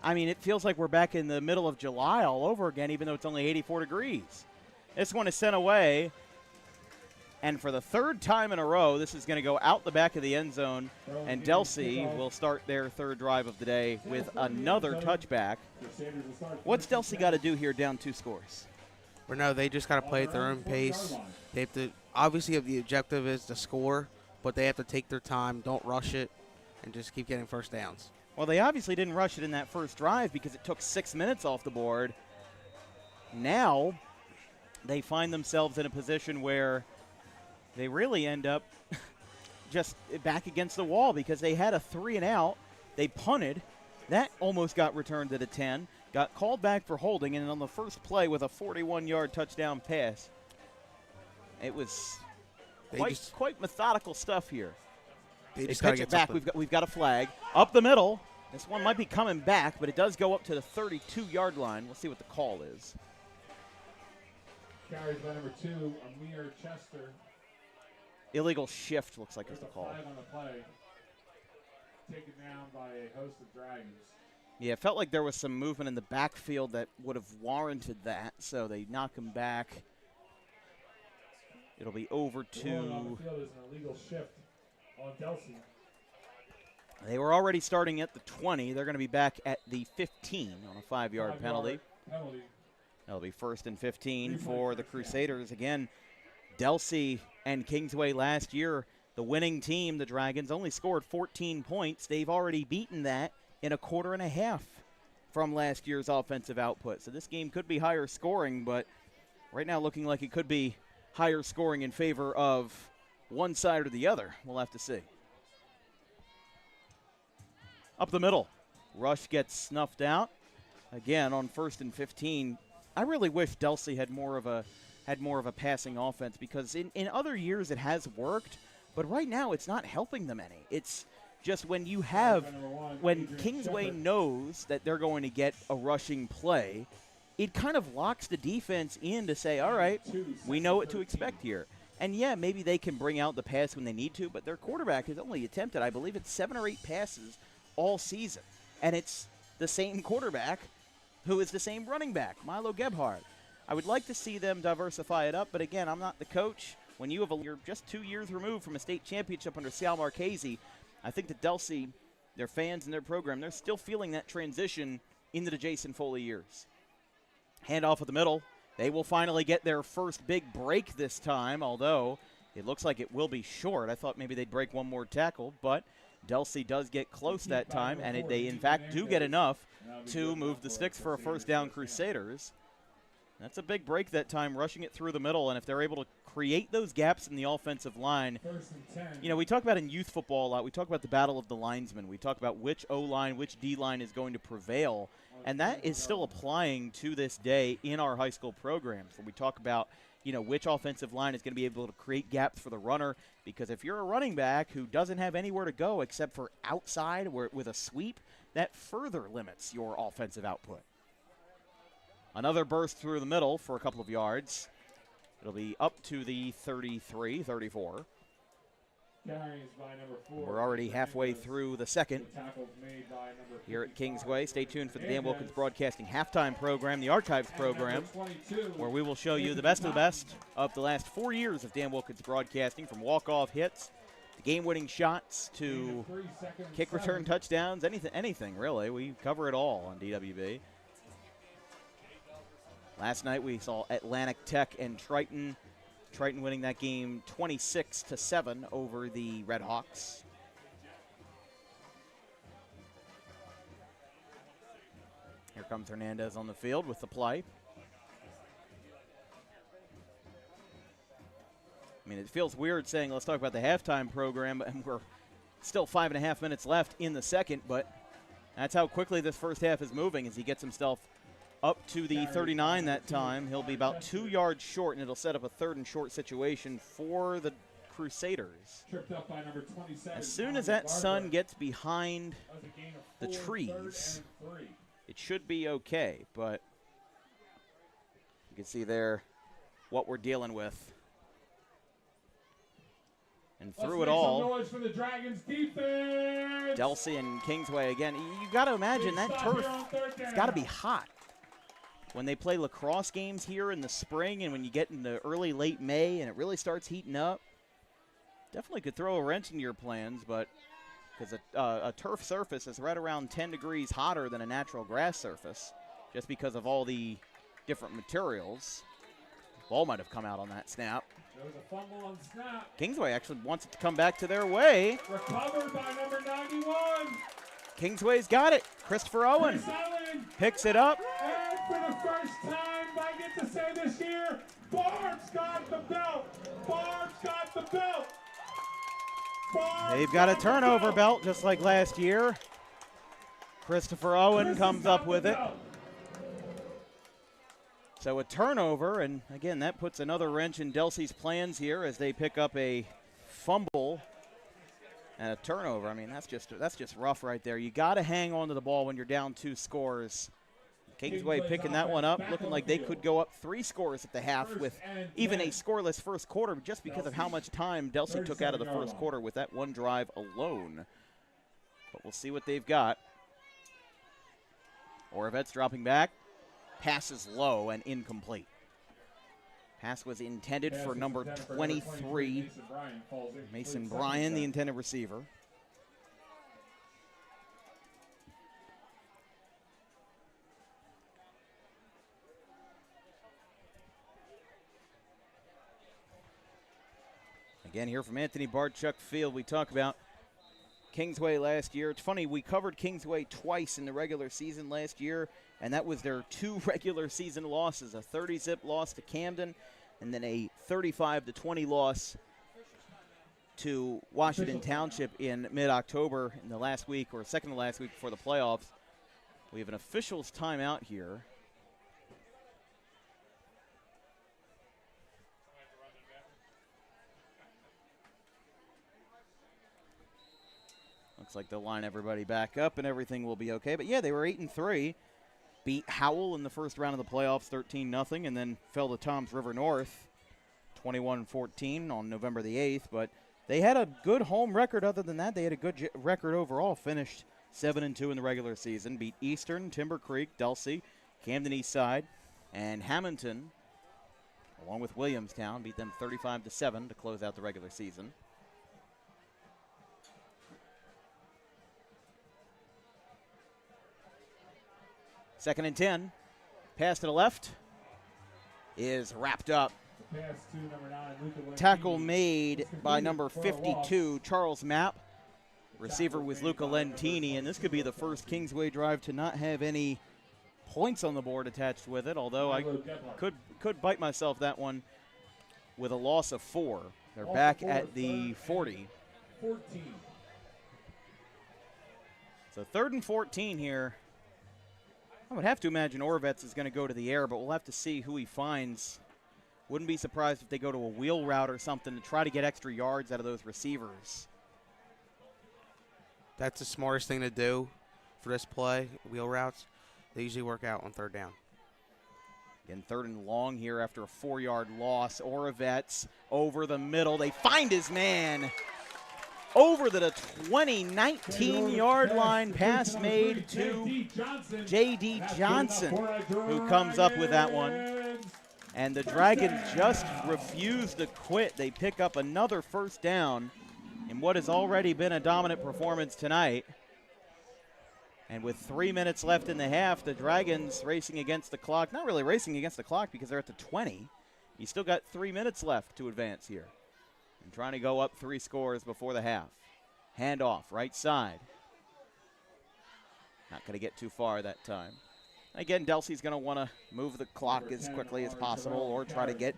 I mean, it feels like we're back in the middle of July all over again, even though it's only 84 degrees. This one is sent away. And for the third time in a row, this is going to go out the back of the end zone, and Delsea will start their third drive of the day with another touchback. What's Delsea got to do here down 2 scores? Or no, they just got to play at their own pace. They have to, obviously, the objective is to score, but they have to take their time, don't rush it, and just keep getting first downs. Well, they obviously didn't rush it in that first drive because it took 6 minutes off the board. Now they find themselves in a position where they really end up just back against the wall because they had a 3-and-out. They punted. That almost got returned at a 10. Got called back for holding, and on the first play with a 41-yard touchdown pass. It was quite methodical stuff here. They just pitch it back. We've got a flag. Up the middle. This one might be coming back, but it does go up to the 32-yard line. We'll see what the call is. Carries by number 2, Amir Chester. Illegal shift looks like is the call. Flag on the play. Taken down by a host of Dragons. Yeah, it felt like there was some movement in the backfield that would have warranted that, so they knock him back. It'll be over to. On the field is an illegal shift on Delsea. They were already starting at the 20. They're going to be back at the 15 on a 5-yard penalty. That'll be 1st and 15 for the Crusaders. Again, Delsea and Kingsway last year, the winning team, the Dragons, only scored 14 points. They've already beaten that in a quarter and a half from last year's offensive output. So this game could be higher scoring, but right now looking like it could be higher scoring in favor of one side or the other. We'll have to see. Up the middle. Rush gets snuffed out. Again, on 1st and 15. I really wish Delsea had more of a passing offense because in other years it has worked, but right now it's not helping them any. It's just when Kingsway knows that they're going to get a rushing play, it kind of locks the defense in to say, all right, we know what to expect here. And, yeah, maybe they can bring out the pass when they need to, but their quarterback has only attempted, I believe it's 7 or 8 passes all season. And it's the same quarterback who is the same running back, Milo Gebhardt. I would like to see them diversify it up, but again, I'm not the coach. When you're just 2 years removed from a state championship under Sal Marchese, I think that Delsea, their fans and their program, they're still feeling that transition into the Jason Foley years. Handoff at the middle. They will finally get their first big break this time, although it looks like it will be short. I thought maybe they'd break one more tackle, but Delsea does get close that time, and they, in fact, do get enough to move the sticks for a first down Crusaders. That's a big break that time, rushing it through the middle, and if they're able to create those gaps in the offensive line. You know, we talk about in youth football a lot. We talk about the battle of the linesmen. We talk about which O-line, which D-line is going to prevail, and that is still applying to this day in our high school programs, where we talk about, you know, which offensive line is going to be able to create gaps for the runner, because if you're a running back who doesn't have anywhere to go except for outside with a sweep, that further limits your offensive output. Another burst through the middle for a couple of yards. It'll be up to the 33, 34. We're already halfway through the second here at Kingsway. Stay tuned for the Dan Wilkins Broadcasting halftime program, the Archives program, where we will show you the best of the best of the last 4 years of Dan Wilkins Broadcasting, from walk-off hits to game-winning shots to kick return touchdowns, anything really. We cover it all on DWB. Last night we saw Atlantic Tech and Triton. Triton winning that game 26-7 over the Red Hawks. Here comes Hernandez on the field with the play. I mean, it feels weird saying let's talk about the halftime program, and we're still 5.5 minutes left in the second, but that's how quickly this first half is moving as he gets himself up to the 39 that time. He'll be about 2 yards short, and it'll set up a 3rd and short situation for the Crusaders. As soon as that sun gets behind the trees, it should be okay, but you can see there what we're dealing with. and through it all. Noise for the Dragons defense. Delsea and Kingsway again. You got to imagine that turf, it's got to be hot. When they play lacrosse games here in the spring and when you get into early, late May and it really starts heating up, definitely could throw a wrench into your plans, but because a turf surface is right around 10 degrees hotter than a natural grass surface just because of all the different materials. Ball might have come out on that snap. There was a fumble on snap. Kingsway actually wants it to come back to their way. Recovered by number 91. Kingsway's got it. Christopher Owen picks it up. And for the first time, I get to say this year, Barb's got the belt. Barb's got the belt. They've got a turnover belt just like last year. Christopher Owen comes up with it. So a turnover, and again, that puts another wrench in Delsea's plans here as they pick up a fumble and a turnover. I mean, that's just rough right there. You got to hang on to the ball when you're down 2 scores. Kingsway picking that one up, looking like they could go up 3 scores at the half with even a scoreless first quarter just because of how much time Delsea took out of the first quarter with that one drive alone. But we'll see what they've got. Oravet's dropping back. Pass is low and incomplete. Pass was intended for number 23, Mason Bryan, the intended receiver. Again, here from Anthony Bartchuk Field, we talk about Kingsway last year. It's funny, we covered Kingsway twice in the regular season last year, and that was their 2 regular season losses, a 30-zip loss to Camden and then a 35-20 loss to Washington Township in mid-October in the last week or second to last week before the playoffs. We have an officials timeout here. Looks like they'll line everybody back up and everything will be okay. But yeah, they were 8-3. Beat Howell in the first round of the playoffs 13-0 and then fell to Toms River North 21-14 on November the 8th. But they had a good home record. Other than that, they had a good record overall. Finished 7-2 in the regular season. Beat Eastern, Timber Creek, Delsea, Camden East Side, and Hamilton, along with Williamstown. Beat them 35-7 to close out the regular season. Second and 10. Pass to the left is wrapped up. Tackle made by number 52, Charles Mapp. Receiver was Luca Lentini, and this could be the first Kingsway drive to not have any points on the board attached with it, although I could bite myself that one with a loss of 4. They're back at the 40. So 3rd and 14 here. I would have to imagine Orvetz is going to go to the air, but we'll have to see who he finds. Wouldn't be surprised if they go to a wheel route or something to try to get extra yards out of those receivers. That's the smartest thing to do for this play, wheel routes. They usually work out on 3rd down. Again, 3rd and long here after a 4-yard loss. Oravetz over the middle. They find his man. Over the 19-yard line, pass made to J.D. Johnson, who comes up with that one. And the Dragons just refuse to quit. They pick up another first down in what has already been a dominant performance tonight. And with 3 minutes left in the half, the Dragons racing against the clock. Not really racing against the clock because they're at the 20. You still got 3 minutes left to advance here. And trying to go up 3 scores before the half. Handoff, right side. Not going to get too far that time. Again, Delsea's going to want to move the clock as quickly as possible or try to get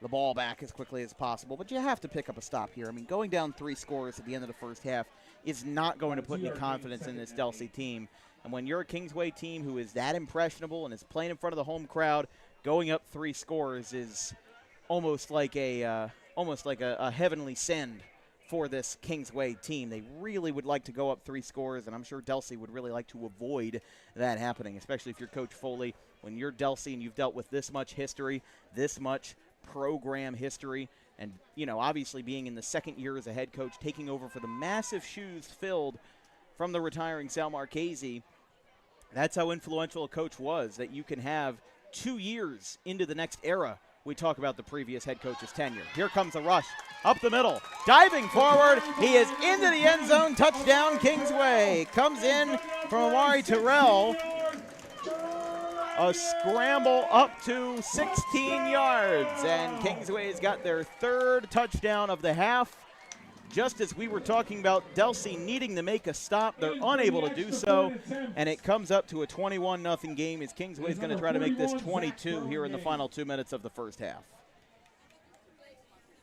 the ball back as quickly as possible. But you have to pick up a stop here. I mean, going down 3 scores at the end of the first half is not going to put any confidence in this Delsea team. And when you're a Kingsway team who is that impressionable and is playing in front of the home crowd, going up 3 scores is almost like a heavenly send for this Kingsway team. They really would like to go up 3 scores, and I'm sure Delsea would really like to avoid that happening, especially if you're Coach Foley. When you're Delsea and you've dealt with this much history, this much program history, And, obviously being in the second year as a head coach, taking over for the massive shoes filled from the retiring Sal Marchese, that's how influential a coach was, that you can have 2 years into the next era. We talk about the previous head coach's tenure. Here comes a rush up the middle, diving forward. He is into the end zone. Touchdown, Kingsway. Comes in from Amari Terrell. A scramble up to 16 yards, and Kingsway's got their third touchdown of the half. Just as we were talking about Delsea needing to make a stop, they're unable to do so, and it comes up to a 21-0 game as Kingsway's going to try to make this 22 here in the final 2 minutes of the first half.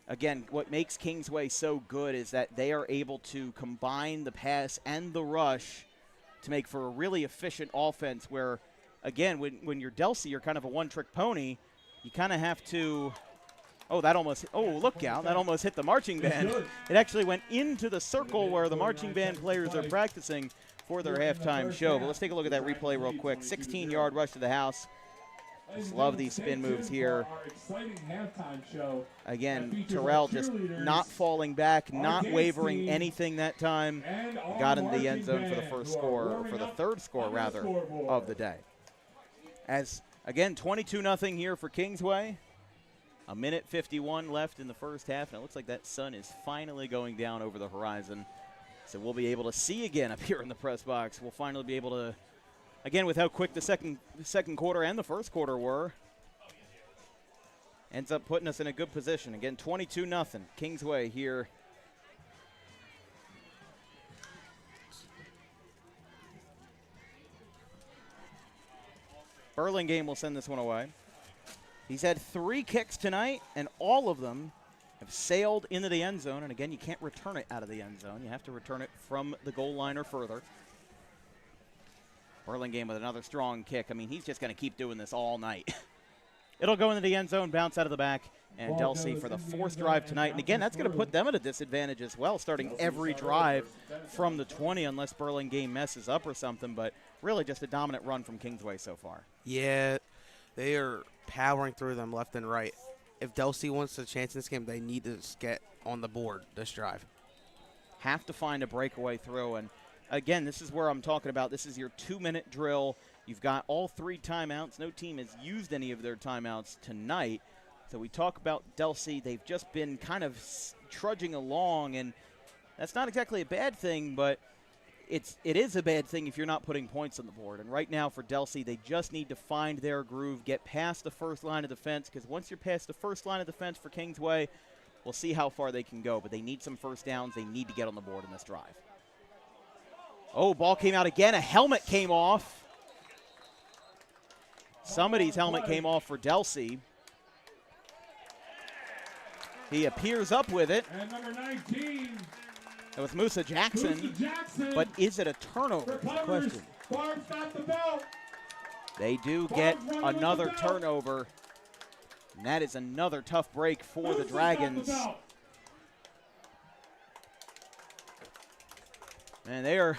Again, what makes Kingsway so good is that they are able to combine the pass and the rush to make for a really efficient offense where, again, when you're Delsea, you're kind of a one-trick pony. You kind of have to look out. That almost hit the marching band. It actually went into the circle where the marching band players are practicing for their halftime show. But let's take a look at that replay real quick. 16-yard rush to the house. Just love these spin moves here. Again, Terrell just not falling back, not wavering anything that time. Got into the end zone for the first score, or for the third score, rather, of the day. As, again, 22-0 here for Kingsway. A minute 51 left in the first half, and it looks like that sun is finally going down over the horizon. So we'll be able to see again up here in the press box. We'll finally be able to, again, with how quick the second quarter and the first quarter were, ends up putting us in a good position. Again, 22-0. Kingsway here. Burlingame will send this one away. He's had 3 kicks tonight, and all of them have sailed into the end zone. And, again, you can't return it out of the end zone. You have to return it from the goal line or further. Burlingame with another strong kick. I mean, he's just going to keep doing this all night. It'll go into the end zone, bounce out of the back, and Delsea for the 4th drive tonight. And, again, that's going to put them at a disadvantage as well, starting every drive from the 20 unless Burlingame messes up or something. But really just a dominant run from Kingsway so far. Yeah, they are powering through them left and right. If Delsea wants a chance in this game, they need to get on the board this drive. Have to find a breakaway throw. And, again, this is where I'm talking about. This is your 2-minute drill. You've got all 3 timeouts. No team has used any of their timeouts tonight. So we talk about Delsea. They've just been kind of trudging along, and that's not exactly a bad thing, but it is a bad thing if you're not putting points on the board. And right now for Delsea, they just need to find their groove, get past the first line of defense, because once you're past the first line of defense for Kingsway, we'll see how far they can go. But they need some first downs. They need to get on the board in this drive. Oh, ball came out again. A helmet came off. Somebody's helmet came off for Delsea. He appears up with it. And number 19. It was Musa Jackson. But is it a turnover? Is the question. Barb's got the belt. They do get another turnover. And that is another tough break for the Dragons. And they're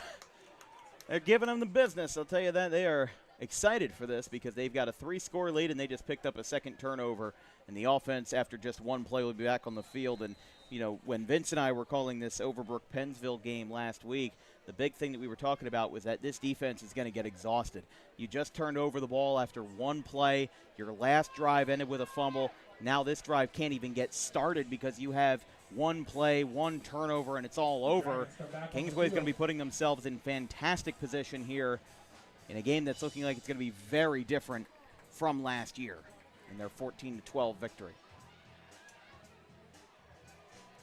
giving them the business. I'll tell you that. They are excited for this because they've got a 3-score lead and they just picked up a second turnover. And the offense, after just one play, will be back on the field. And, you know, when Vince and I were calling this Overbrook-Pennsville game last week, the big thing that we were talking about was that this defense is going to get exhausted. You just turned over the ball after one play. Your last drive ended with a fumble. Now this drive can't even get started because you have one play, one turnover, and it's all over. Kingsway is going to be putting themselves in fantastic position here in a game that's looking like it's going to be very different from last year in their 14-12 victory.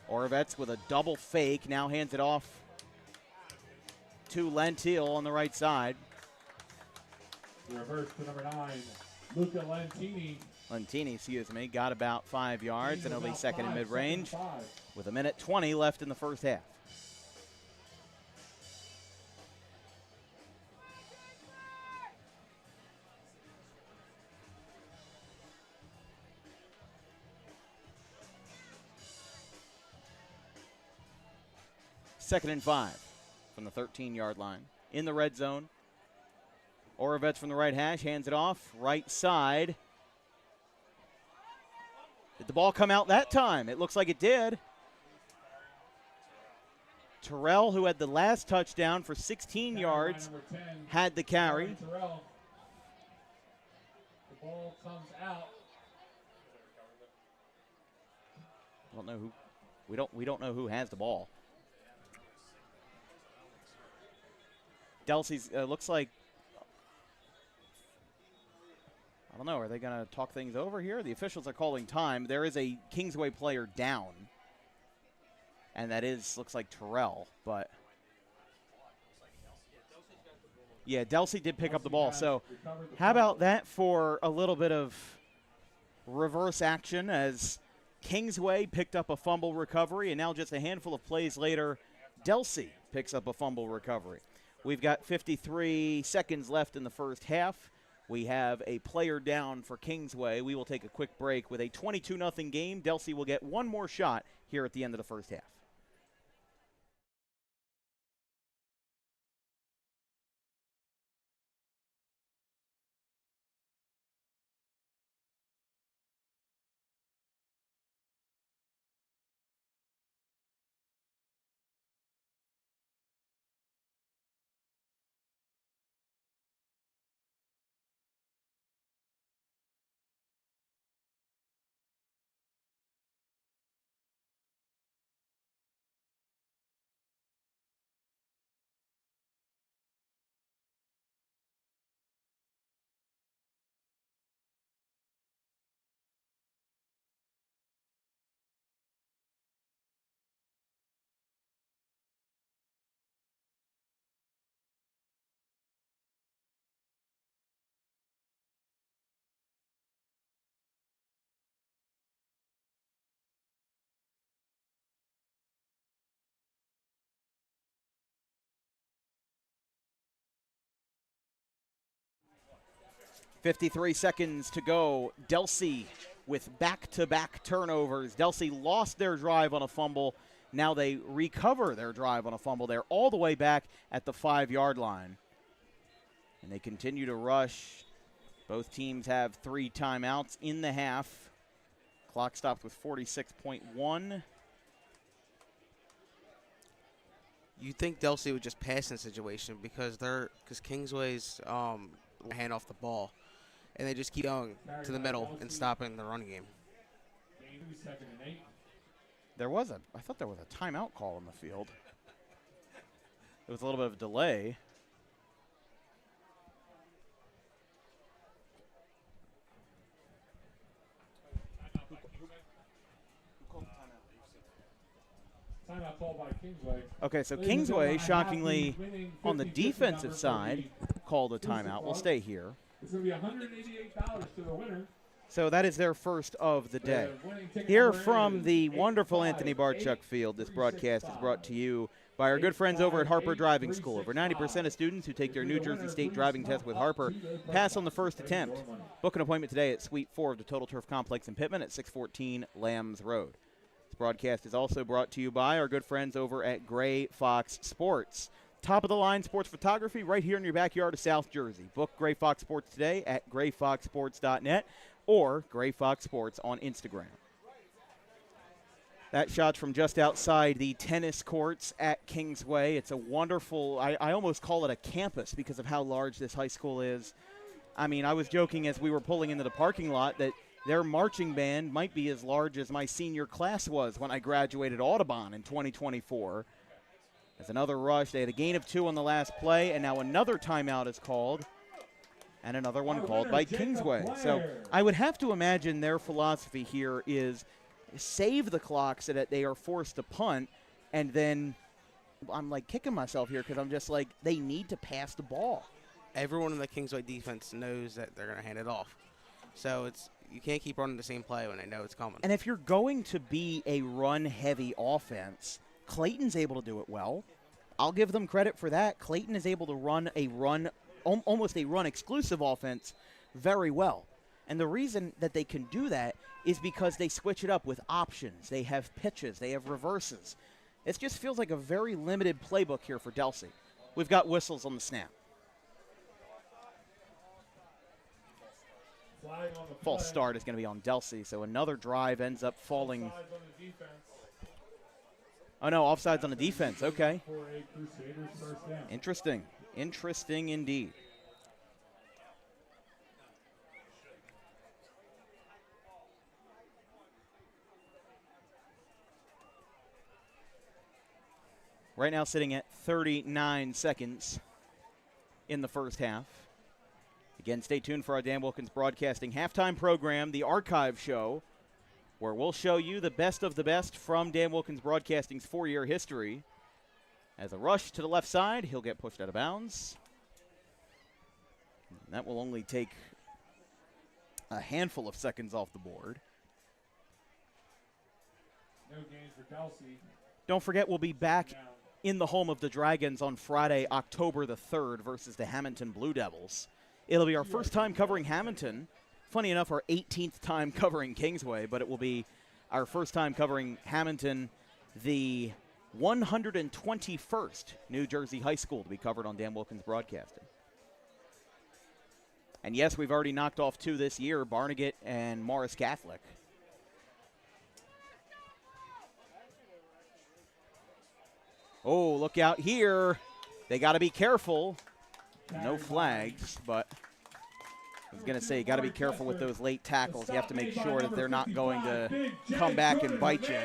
Oravets with a double fake, now hands it off to Lentile on the right side. Reverse to number 9, Luca Lentini, got about 5 yards, and it'll be second in mid-range with 1:20 left in the first half. Second and 5 from the 13-yard line. In the red zone. Oravets from the right hash, hands it off. Right side. Did the ball come out that time? It looks like it did. Terrell, who had the last touchdown for 16 yards, had the carry. The ball comes out. I don't know who. We don't know who has the ball. Delsea's looks like. I don't know. Are they going to talk things over here? The officials are calling time. There is a Kingsway player down. And that looks like Terrell, but yeah, Delsea did pick up the ball. So how about that for a little bit of reverse action as Kingsway picked up a fumble recovery, and now just a handful of plays later, Delsea picks up a fumble recovery. We've got 53 seconds left in the first half. We have a player down for Kingsway. We will take a quick break. With a 22-0 game, Delsea will get one more shot here at the end of the first half. .53 seconds to go. Delsea with back-to-back turnovers. Delsea lost their drive on a fumble. Now they recover their drive on a fumble. They're all the way back at the 5-yard line. And they continue to rush. Both teams have 3 timeouts in the half. Clock stopped with 46.1. You think Delsea would just pass in the situation because Kingsway's hand off the ball, and they just keep going to the middle and stopping the run game. I thought there was a timeout call in the field. It was a little bit of a delay. Timeout called by Kingsway. Okay, so Kingsway, shockingly, on the defensive side, called a timeout. We'll stay here. It's going to be $188 to the winner. So that is their first of the day. Here from the wonderful Anthony Barchuk Field, this broadcast is brought to you by our good friends over at Harper Driving School. Over 90% of students who take their New Jersey State driving test with Harper pass on the first attempt. Book an appointment today at Suite 4 of the Total Turf Complex in Pittman at 614 Lambs Road. This broadcast is also brought to you by our good friends over at Gray Fox Sports. Top-of-the-line sports photography right here in your backyard of South Jersey. Book Gray Fox Sports today at grayfoxsports.net or Gray Fox Sports on Instagram. That shot's from just outside the tennis courts at Kingsway. It's a wonderful, I almost call it a campus because of how large this high school is. I mean, I was joking as we were pulling into the parking lot that their marching band might be as large as my senior class was when I graduated Audubon in 2024. There's another rush. They had a gain of 2 on the last play, and now another timeout is called, and another one called by Kingsway. So I would have to imagine their philosophy here is save the clock so that they are forced to punt, and then I'm like kicking myself here because I'm just like, they need to pass the ball. Everyone in the Kingsway defense knows that they're going to hand it off. So you can't keep running the same play when they know it's coming. And if you're going to be a run-heavy offense, Clayton's able to do it well. I'll give them credit for that. Clayton is able to run almost a run-exclusive offense very well. And the reason that they can do that is because they switch it up with options. They have pitches. They have reverses. It just feels like a very limited playbook here for Delsea. We've got whistles on the snap. false start is going to be on Delsea. So another drive ends up falling. Oh, no, offsides on the defense. Okay. Interesting. Interesting indeed. Right now sitting at 39 seconds in the first half. Again, stay tuned for our Dan Wilkins Broadcasting halftime program, the Archive Show, where we'll show you the best of the best from Dan Wilkins Broadcasting's 4-year history. As a rush to the left side, he'll get pushed out of bounds. And that will only take a handful of seconds off the board. No gains for Delsea. Don't forget, we'll be back in the home of the Dragons on Friday, October the 3rd versus the Hamilton Blue Devils. It'll be our first time covering Hamilton. Funny enough, our 18th time covering Kingsway, but it will be our first time covering Hamilton, the 121st New Jersey high school to be covered on Dan Wilkins Broadcasting. And yes, we've already knocked off 2 this year, Barnegat and Morris Catholic. Oh, look out here. They got to be careful. No flags, but I was going to say, you got to be careful with those late tackles. You have to make sure that they're not going to come back and bite you.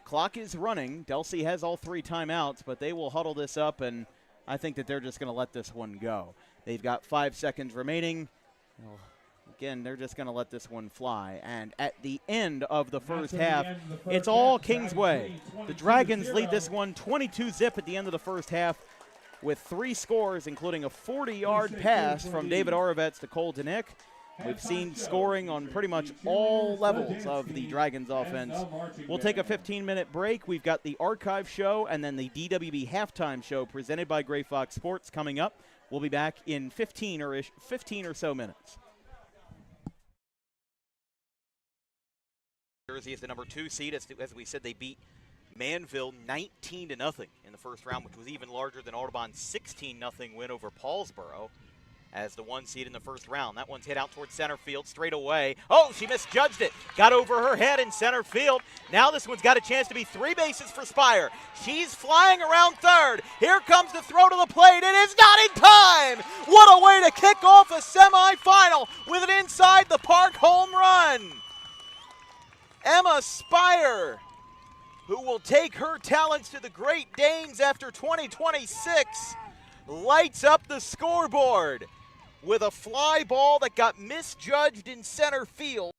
Clock is running. Delsea has all 3 timeouts, but they will huddle this up, and I think that they're just going to let this one go. They've got 5 seconds remaining. Again, they're just going to let this one fly. And at the end of the first half, it's all Kingsway. The Dragons lead this one 22-zip at the end of the first half with 3 scores, including a 40-yard pass from David Orovets to Cole Danick. We've seen scoring on pretty much all levels of the Dragons offense. We'll take a 15-minute break. We've got the Archive Show and then the DWB Halftime Show presented by Gray Fox Sports coming up. We'll be back in 15 or so minutes. Jersey is the number 2 seed. As we said, they beat Manville 19-0 in the first round, which was even larger than Audubon's 16-0 win over Paulsboro as the 1 seed in the first round. That one's hit out towards center field straight away. Oh, she misjudged it. Got over her head in center field. Now this one's got a chance to be 3 bases for Spire. She's flying around third. Here comes the throw to the plate. It is not in time. What a way to kick off a semifinal with an inside the park home run. Emma Spire, who will take her talents to the Great Danes after 2026, lights up the scoreboard with a fly ball that got misjudged in center field.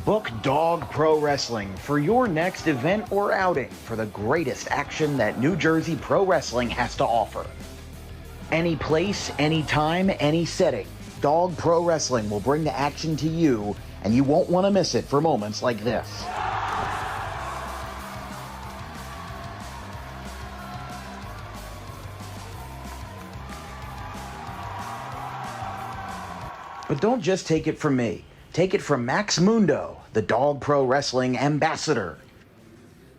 Book Dog Pro Wrestling for your next event or outing for the greatest action that New Jersey Pro Wrestling has to offer. Any place, any time, any setting, Dog Pro Wrestling will bring the action to you, and you won't want to miss it for moments like this. But don't just take it from me. Take it from Max Mundo, the Dog Pro Wrestling ambassador.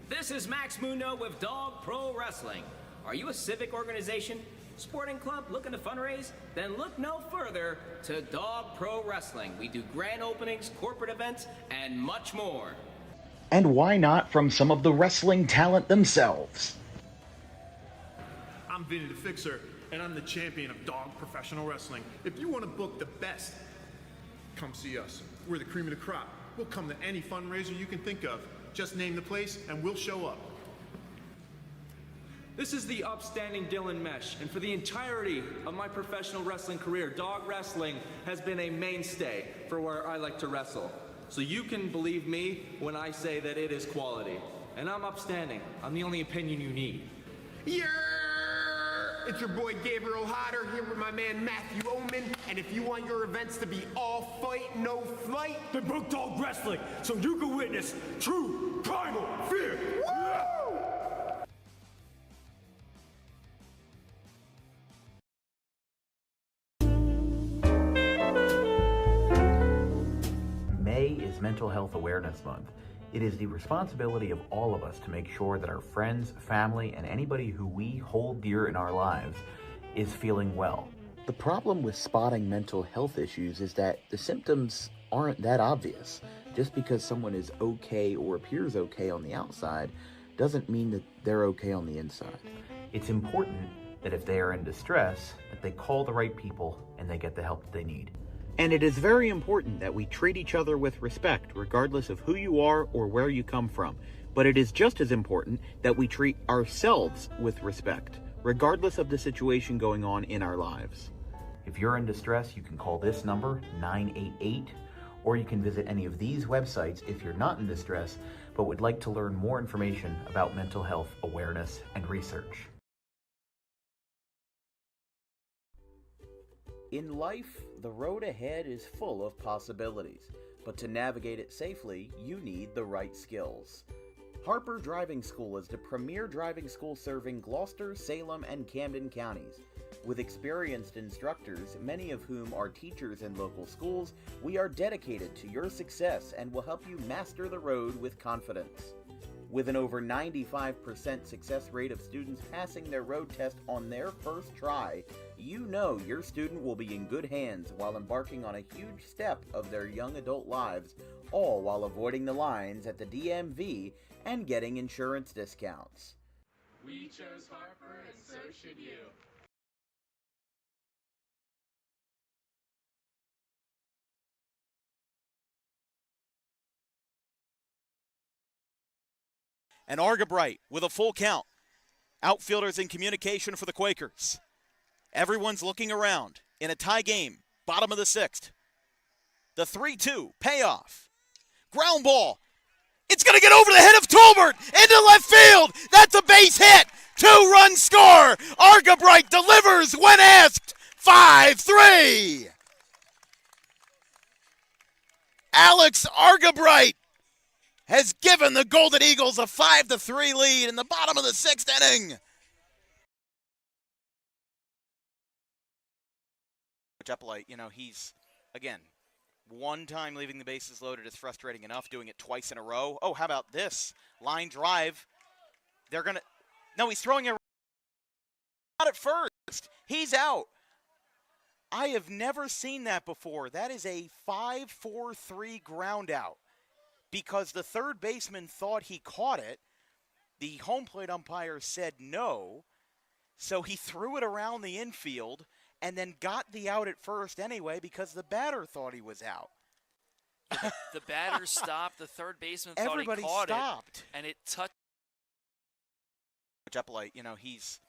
This is Max Mundo with Dog Pro Wrestling. Are you a civic organization, sporting club looking to fundraise? Then look no further to Dog Pro Wrestling. We do grand openings, corporate events, and much more. And why not from some of the wrestling talent themselves? I'm Vinny the Fixer, and I'm the champion of Dog Professional Wrestling. If you want to book the best, come see us. We're the cream of the crop. We'll come to any fundraiser you can think of. Just name the place, and we'll show up. This is the upstanding Dylan Mesh, and for the entirety of my professional wrestling career, dog wrestling has been a mainstay for where I like to wrestle. So you can believe me when I say that it is quality. And I'm upstanding. I'm the only opinion you need. Yeah! It's your boy Gabriel Hodder here with my man Matthew Oman, and if you want your events to be all fight, no flight, then book Dog Wrestling so you can witness true primal fear. Woo! May is Mental Health Awareness Month. It is the responsibility of all of us to make sure that our friends, family, and anybody who we hold dear in our lives is feeling well. The problem with spotting mental health issues is that the symptoms aren't that obvious. Just because someone is okay or appears okay on the outside doesn't mean that they're okay on the inside. It's important that if they are in distress, that they call the right people and they get the help that they need. And it is very important that we treat each other with respect, regardless of who you are or where you come from. But it is just as important that we treat ourselves with respect, regardless of the situation going on in our lives. If you're in distress, you can call this number, 988, or you can visit any of these websites if you're not in distress, but would like to learn more information about mental health awareness and research. In life, the road ahead is full of possibilities, but to navigate it safely, you need the right skills. Harper Driving School is the premier driving school serving Gloucester, Salem, and Camden counties. With experienced instructors, many of whom are teachers in local schools, we are dedicated to your success and will help you master the road with confidence. With an over 95% success rate of students passing their road test on their first try, you know your student will be in good hands while embarking on a huge step of their young adult lives, all while avoiding the lines at the DMV and getting insurance discounts. We chose Harper, and so should you. And Argabright with a full count. Outfielders in communication for the Quakers. Everyone's looking around in a tie game, bottom of the sixth. The 3-2 payoff. Ground ball. It's going to get over the head of Tolbert into left field. That's a base hit. 2-run score. Argabright delivers when asked. 5-3. Alex Argabright has given the Golden Eagles a 5-3 lead in the bottom of the sixth inning. Epplite, he's, again, one time leaving the bases loaded is frustrating enough. Doing it twice in a row. Oh, how about this? Line drive. He's throwing it out at first. He's out. I have never seen that before. That is a 5-4-3 ground out. Because the third baseman thought he caught it. The home plate umpire said no. So he threw it around the infield and then got the out at first anyway because the batter thought he was out. The batter stopped. The third baseman thought Everybody he caught stopped. it. And it touched. Epplite, he's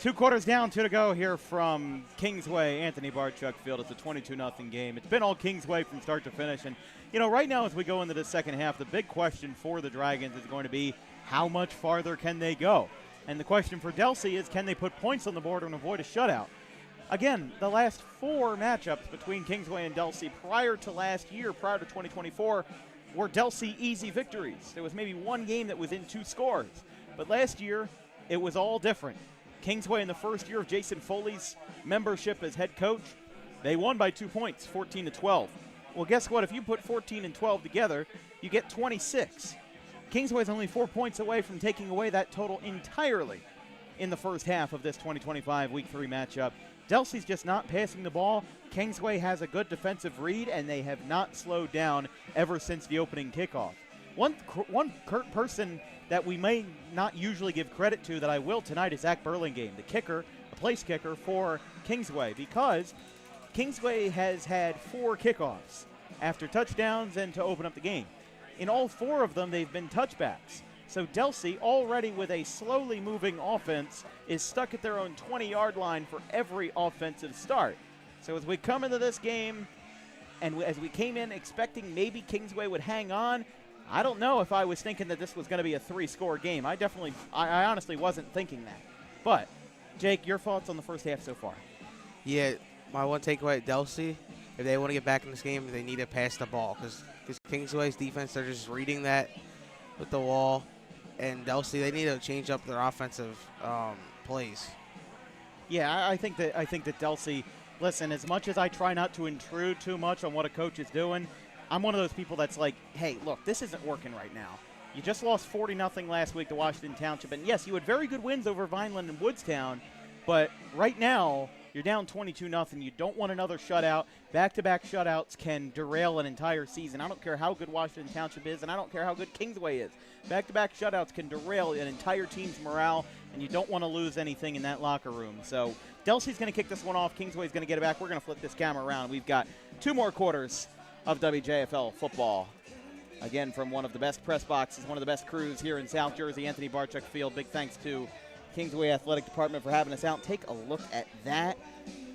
2 quarters down, 2 to go here from Kingsway, Anthony Barchuk Field. It's a 22-0 game. It's been all Kingsway from start to finish. And, you know, right now as we go into the second half, the big question for the Dragons is going to be how much farther can they go? And the question for Delsea is, can they put points on the board and avoid a shutout? Again, the last 4 matchups between Kingsway and Delsea prior to last year, prior to 2024, were Delsea easy victories. There was maybe one game that was in 2 scores. But last year, it was all different. Kingsway, in the first year of Jason Foley's membership as head coach, they won by 2 points, 14-12. Well, guess what? If you put 14 and 12 together, you get 26. Kingsway is only 4 points away from taking away that total entirely in the first half of this 2025 Week 3 matchup. Delsea's just not passing the ball. Kingsway has a good defensive read, and they have not slowed down ever since the opening kickoff. One person that we may not usually give credit to that I will tonight is Zach Burlingame, the kicker, the place kicker for Kingsway, because Kingsway has had 4 kickoffs after touchdowns and to open up the game. In all 4 of them, they've been touchbacks. So Delsea, already with a slowly moving offense, is stuck at their own 20-yard line for every offensive start. So as we come into this game, and as we came in expecting maybe Kingsway would hang on, I don't know if I was thinking that this was going to be a 3-score game. I honestly wasn't thinking that. But, Jake, your thoughts on the first half so far? Yeah, my one takeaway at Delsea, if they want to get back in this game, they need to pass the ball, because Kingsway's defense, they're just reading that with the wall. And Delsea, they need to change up their offensive plays. Yeah, I think that Delsea, listen, as much as I try not to intrude too much on what a coach is doing, I'm one of those people that's like, hey, look, this isn't working right now. You just lost 40-0 last week to Washington Township. And, yes, you had very good wins over Vineland and Woodstown, but right now you're down 22-0. You don't want another shutout. Back-to-back shutouts can derail an entire season. I don't care how good Washington Township is, and I don't care how good Kingsway is. Back-to-back shutouts can derail an entire team's morale, and you don't want to lose anything in that locker room. So Delsea's going to kick this one off. Kingsway's going to get it back. We're going to flip this camera around. We've got 2 more quarters of WJFL football. Again, from one of the best press boxes, one of the best crews here in South Jersey, Anthony Barchuk Field. Big thanks to Kingsway Athletic Department for having us out. Take a look at that.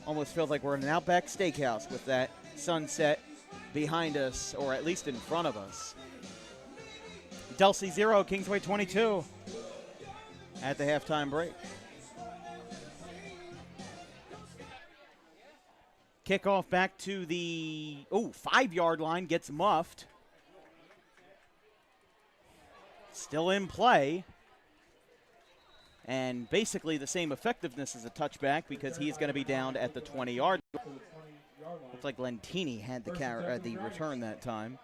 Almost feels like we're in an Outback Steakhouse with that sunset behind us, or at least in front of us. Delsea 0, Kingsway 22 at the halftime break. Kickoff back to the 5-yard line, gets muffed. Still in play. And basically the same effectiveness as a touchback, because he's going to be down at the 20-yard line. Looks like Lentini had the return that time.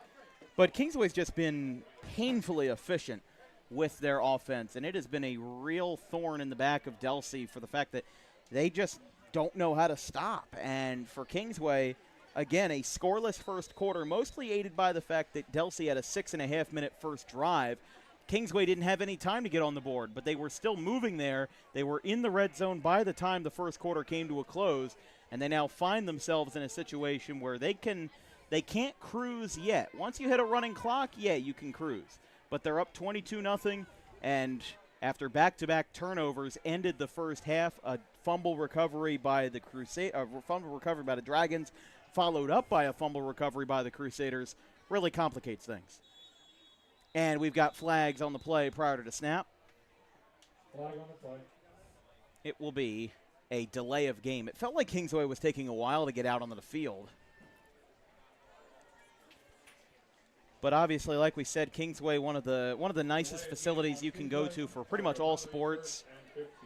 But Kingsway's just been painfully efficient with their offense, and it has been a real thorn in the back of Delsea for the fact that they just don't know how to stop. And for Kingsway, again, a scoreless first quarter, mostly aided by the fact that Delsea had a 6.5-minute first drive. Kingsway didn't have any time to get on the board, but they were still moving there. They were in the red zone by the time the first quarter came to a close, and they now find themselves in a situation where they can't cruise yet. Once you hit a running clock, yeah, you can cruise. But they're up 22-0, and after back-to-back turnovers ended the first half, a fumble recovery by the Dragons, followed up by a fumble recovery by the Crusaders, really complicates things. And we've got flags on the play prior to the snap. Flag on the play. It will be a delay of game. It felt like Kingsway was taking a while to get out onto the field. But obviously, like we said, Kingsway, one of the nicest facilities you can go to for pretty much all sports.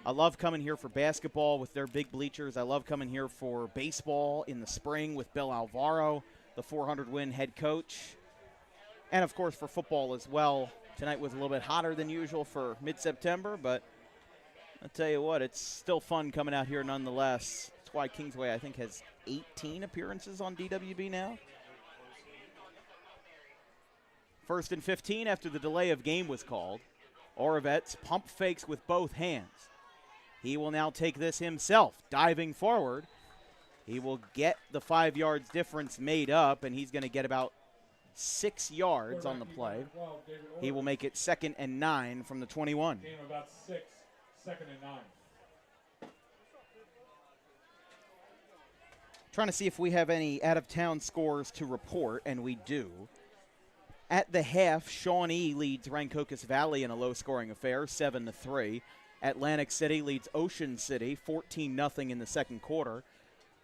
I love coming here for basketball with their big bleachers. I love coming here for baseball in the spring with Bill Alvaro, the 400-win head coach. And, of course, for football as well. Tonight was a little bit hotter than usual for mid-September, but I'll tell you what, it's still fun coming out here nonetheless. That's why Kingsway, I think, has 18 appearances on DWB now. 1st and 15 after the delay of game was called. Oravets pump fakes with both hands. He will now take this himself, diving forward. He will get the 5 yards difference made up, and he's going to get about 6 yards on the play. He will make it 2nd and 9 from the 21. Gain of about 6, 2nd and 9. Trying to see if we have any out-of-town scores to report, and we do. At the half, Shawnee leads Rancocas Valley in a low-scoring affair, 7-3. Atlantic City leads Ocean City, 14-0 in the second quarter.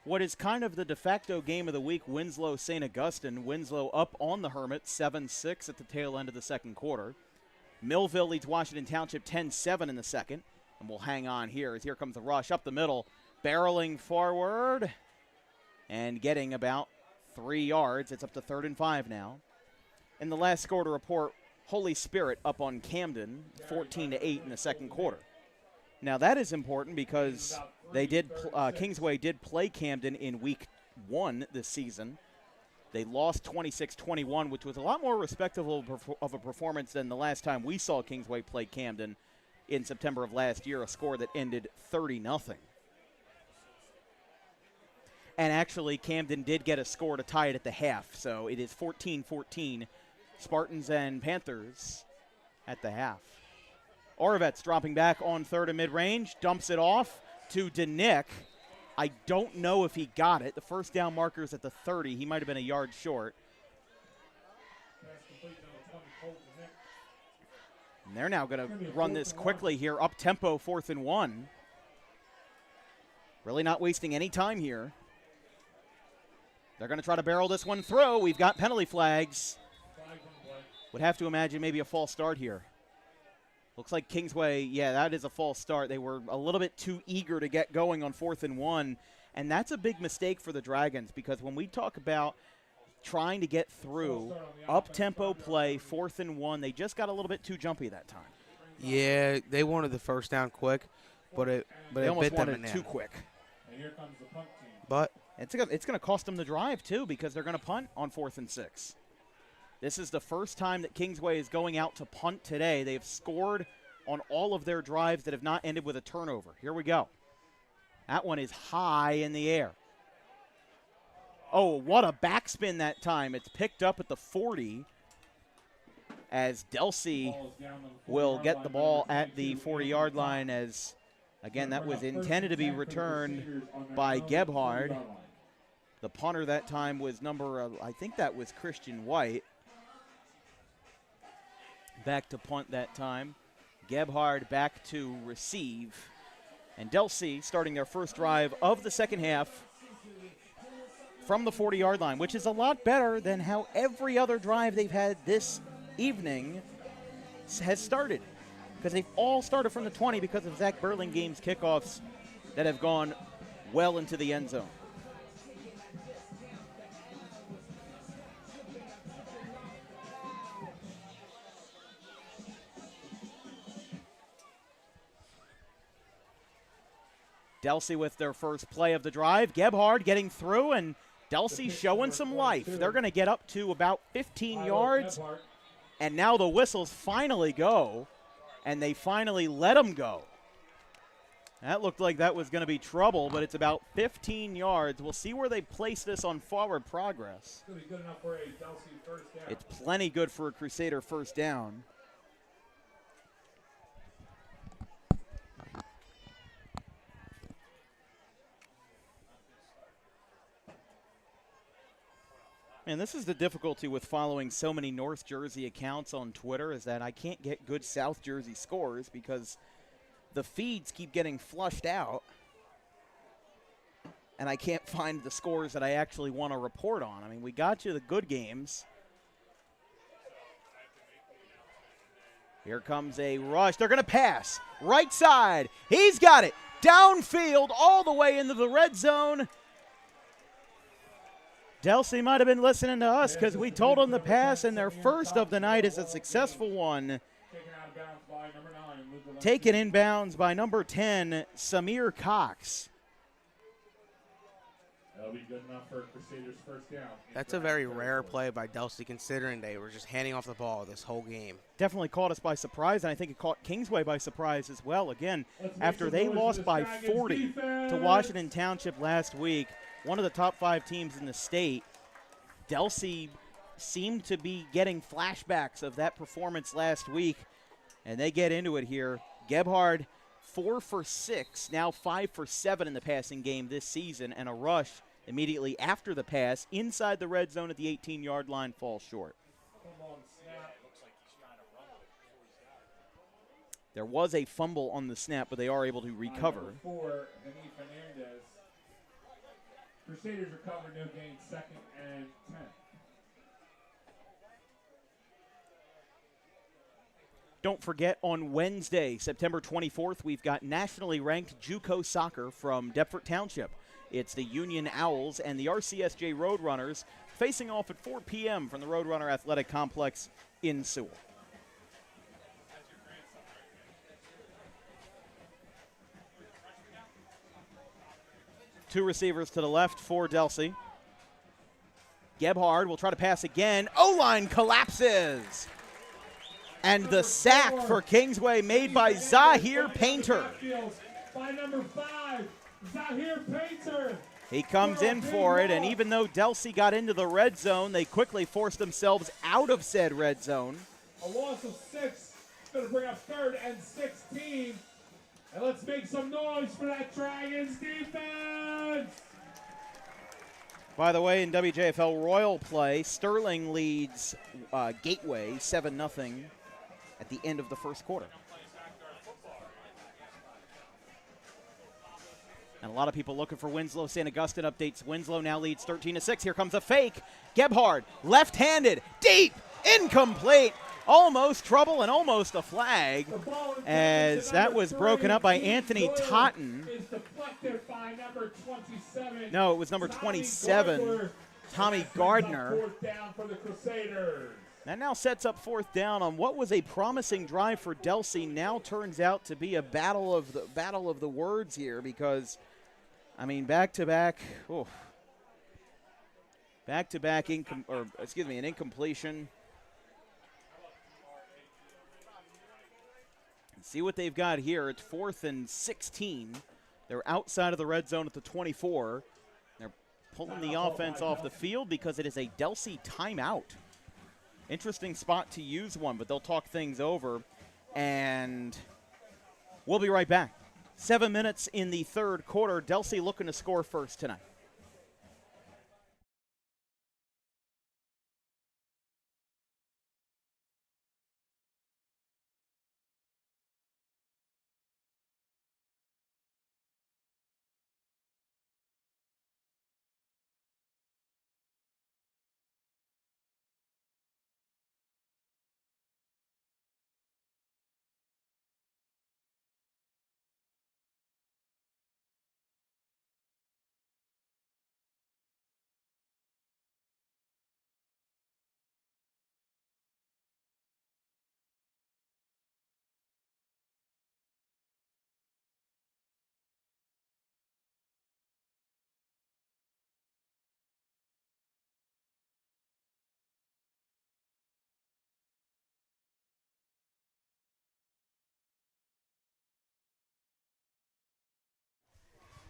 What is kind of the de facto game of the week, Winslow-St. Augustine. Winslow up on the Hermit, 7-6 at the tail end of the second quarter. Millville leads Washington Township 10-7 in the second. And we'll hang on here as here comes the rush up the middle, barreling forward and getting about 3 yards. It's up to 3rd and 5 now. In the last score to report, Holy Spirit up on Camden, 14-8 in the second quarter. Now that is important because they did Kingsway did play Camden in week 1 this season. They lost 26-21, which was a lot more respectable of a performance than the last time we saw Kingsway play Camden in September of last year, a score that ended 30-0. And actually, Camden did get a score to tie it at the half, so it is 14-14, Spartans and Panthers at the half. Oravets dropping back on 3rd and mid-range, dumps it off to Denick. I don't know if he got it. The first down marker's at the 30. He might have been a yard short. And they're now going to run this quickly here, up-tempo, 4th and 1. Really not wasting any time here. They're going to try to barrel this one through. We've got penalty flags. Would have to imagine maybe a false start here. Looks like Kingsway, yeah, that is a false start. They were a little bit too eager to get going on 4th and 1, and that's a big mistake for the Dragons because when we talk about trying to get through up-tempo play, 4th and 1, they just got a little bit too jumpy that time. Yeah, they wanted the first down quick, but it almost bit them wanted in it too quick. But it's going to cost them the drive, too, because they're going to punt on 4th and 6. This is the first time that Kingsway is going out to punt today. They have scored on all of their drives that have not ended with a turnover. Here we go. That one is high in the air. Oh, what a backspin that time. It's picked up at the 40 as Delsea will get the ball at the 40-yard line as, again, that was intended to be returned by Gebhard. The punter that time was I think that was Christian White. Back to punt that time. Gebhard back to receive. And Delsea starting their first drive of the second half from the 40-yard line, which is a lot better than how every other drive they've had this evening has started. Because they've all started from the 20 because of Zach Burlingame's kickoffs that have gone well into the end zone. Delsea with their first play of the drive. Gebhard getting through, and Delsea showing some life. They're going to get up to about 15 yards, and now the whistles finally go, and they finally let them go. That looked like that was going to be trouble, but it's about 15 yards. We'll see where they place this on forward progress. It's plenty good for a Crusader first down. And this is the difficulty with following so many North Jersey accounts on Twitter is that I can't get good South Jersey scores because the feeds keep getting flushed out and I can't find the scores that I actually want to report on. I mean, we got you the good games. Here comes a rush. They're going to pass. Right side. He's got it. Downfield all the way into the red zone. Delsea might have been listening to us because we told them to pass, and their first of the night is a successful one. Taken inbounds by number 10, Samir Cox. That'll be good enough for Crusaders' first down. That's a very rare play by Delsea considering they were just handing off the ball this whole game. Definitely caught us by surprise, and I think it caught Kingsway by surprise as well. Again, after they lost by 40 to Washington Township last week, one of the top 5 teams in the state, Delsea seemed to be getting flashbacks of that performance last week, and they get into it here. Gebhard, 4 for 6, now 5 for 7 in the passing game this season, and a rush immediately after the pass, inside the red zone at the 18-yard line, falls short. There was a fumble on the snap, but they are able to recover. Crusaders recover, no gain, 2nd and 10. Don't forget, on Wednesday, September 24th, we've got nationally ranked JUCO soccer from Deptford Township. It's the Union Owls and the RCSJ Roadrunners facing off at 4 p.m. from the Roadrunner Athletic Complex in Sewell. Two receivers to the left for Delsea. Gebhard will try to pass again. O-line collapses. And the sack for Kingsway made by Zahir Painter. By number 5, Zahir Painter. He comes in for it, and even though Delsea got into the red zone, they quickly forced themselves out of said red zone. A loss of 6. Going to bring up 3rd and 16. And let's make some noise for that Dragons defense. By the way, in WJFL Royal play, Sterling leads Gateway 7-0 at the end of the first quarter. And a lot of people looking for Winslow. St. Augustine updates Winslow now leads 13-6. Here comes a fake. Gebhard, left-handed, deep, incomplete. Almost trouble and almost a flag, as that was broken up by Anthony Totten. No, it was number 27, Tommy Gardner. That now sets up 4th down on what was a promising drive for Delsea. Now turns out to be a battle of the words here, because, I mean, back-to-back, an incompletion. See what they've got here. It's 4th and 16. They're outside of the red zone at the 24. They're pulling the offense off the field because it is a Delsea timeout. Interesting spot to use one, but they'll talk things over. And we'll be right back. 7 minutes in the third quarter. Delsea looking to score first tonight.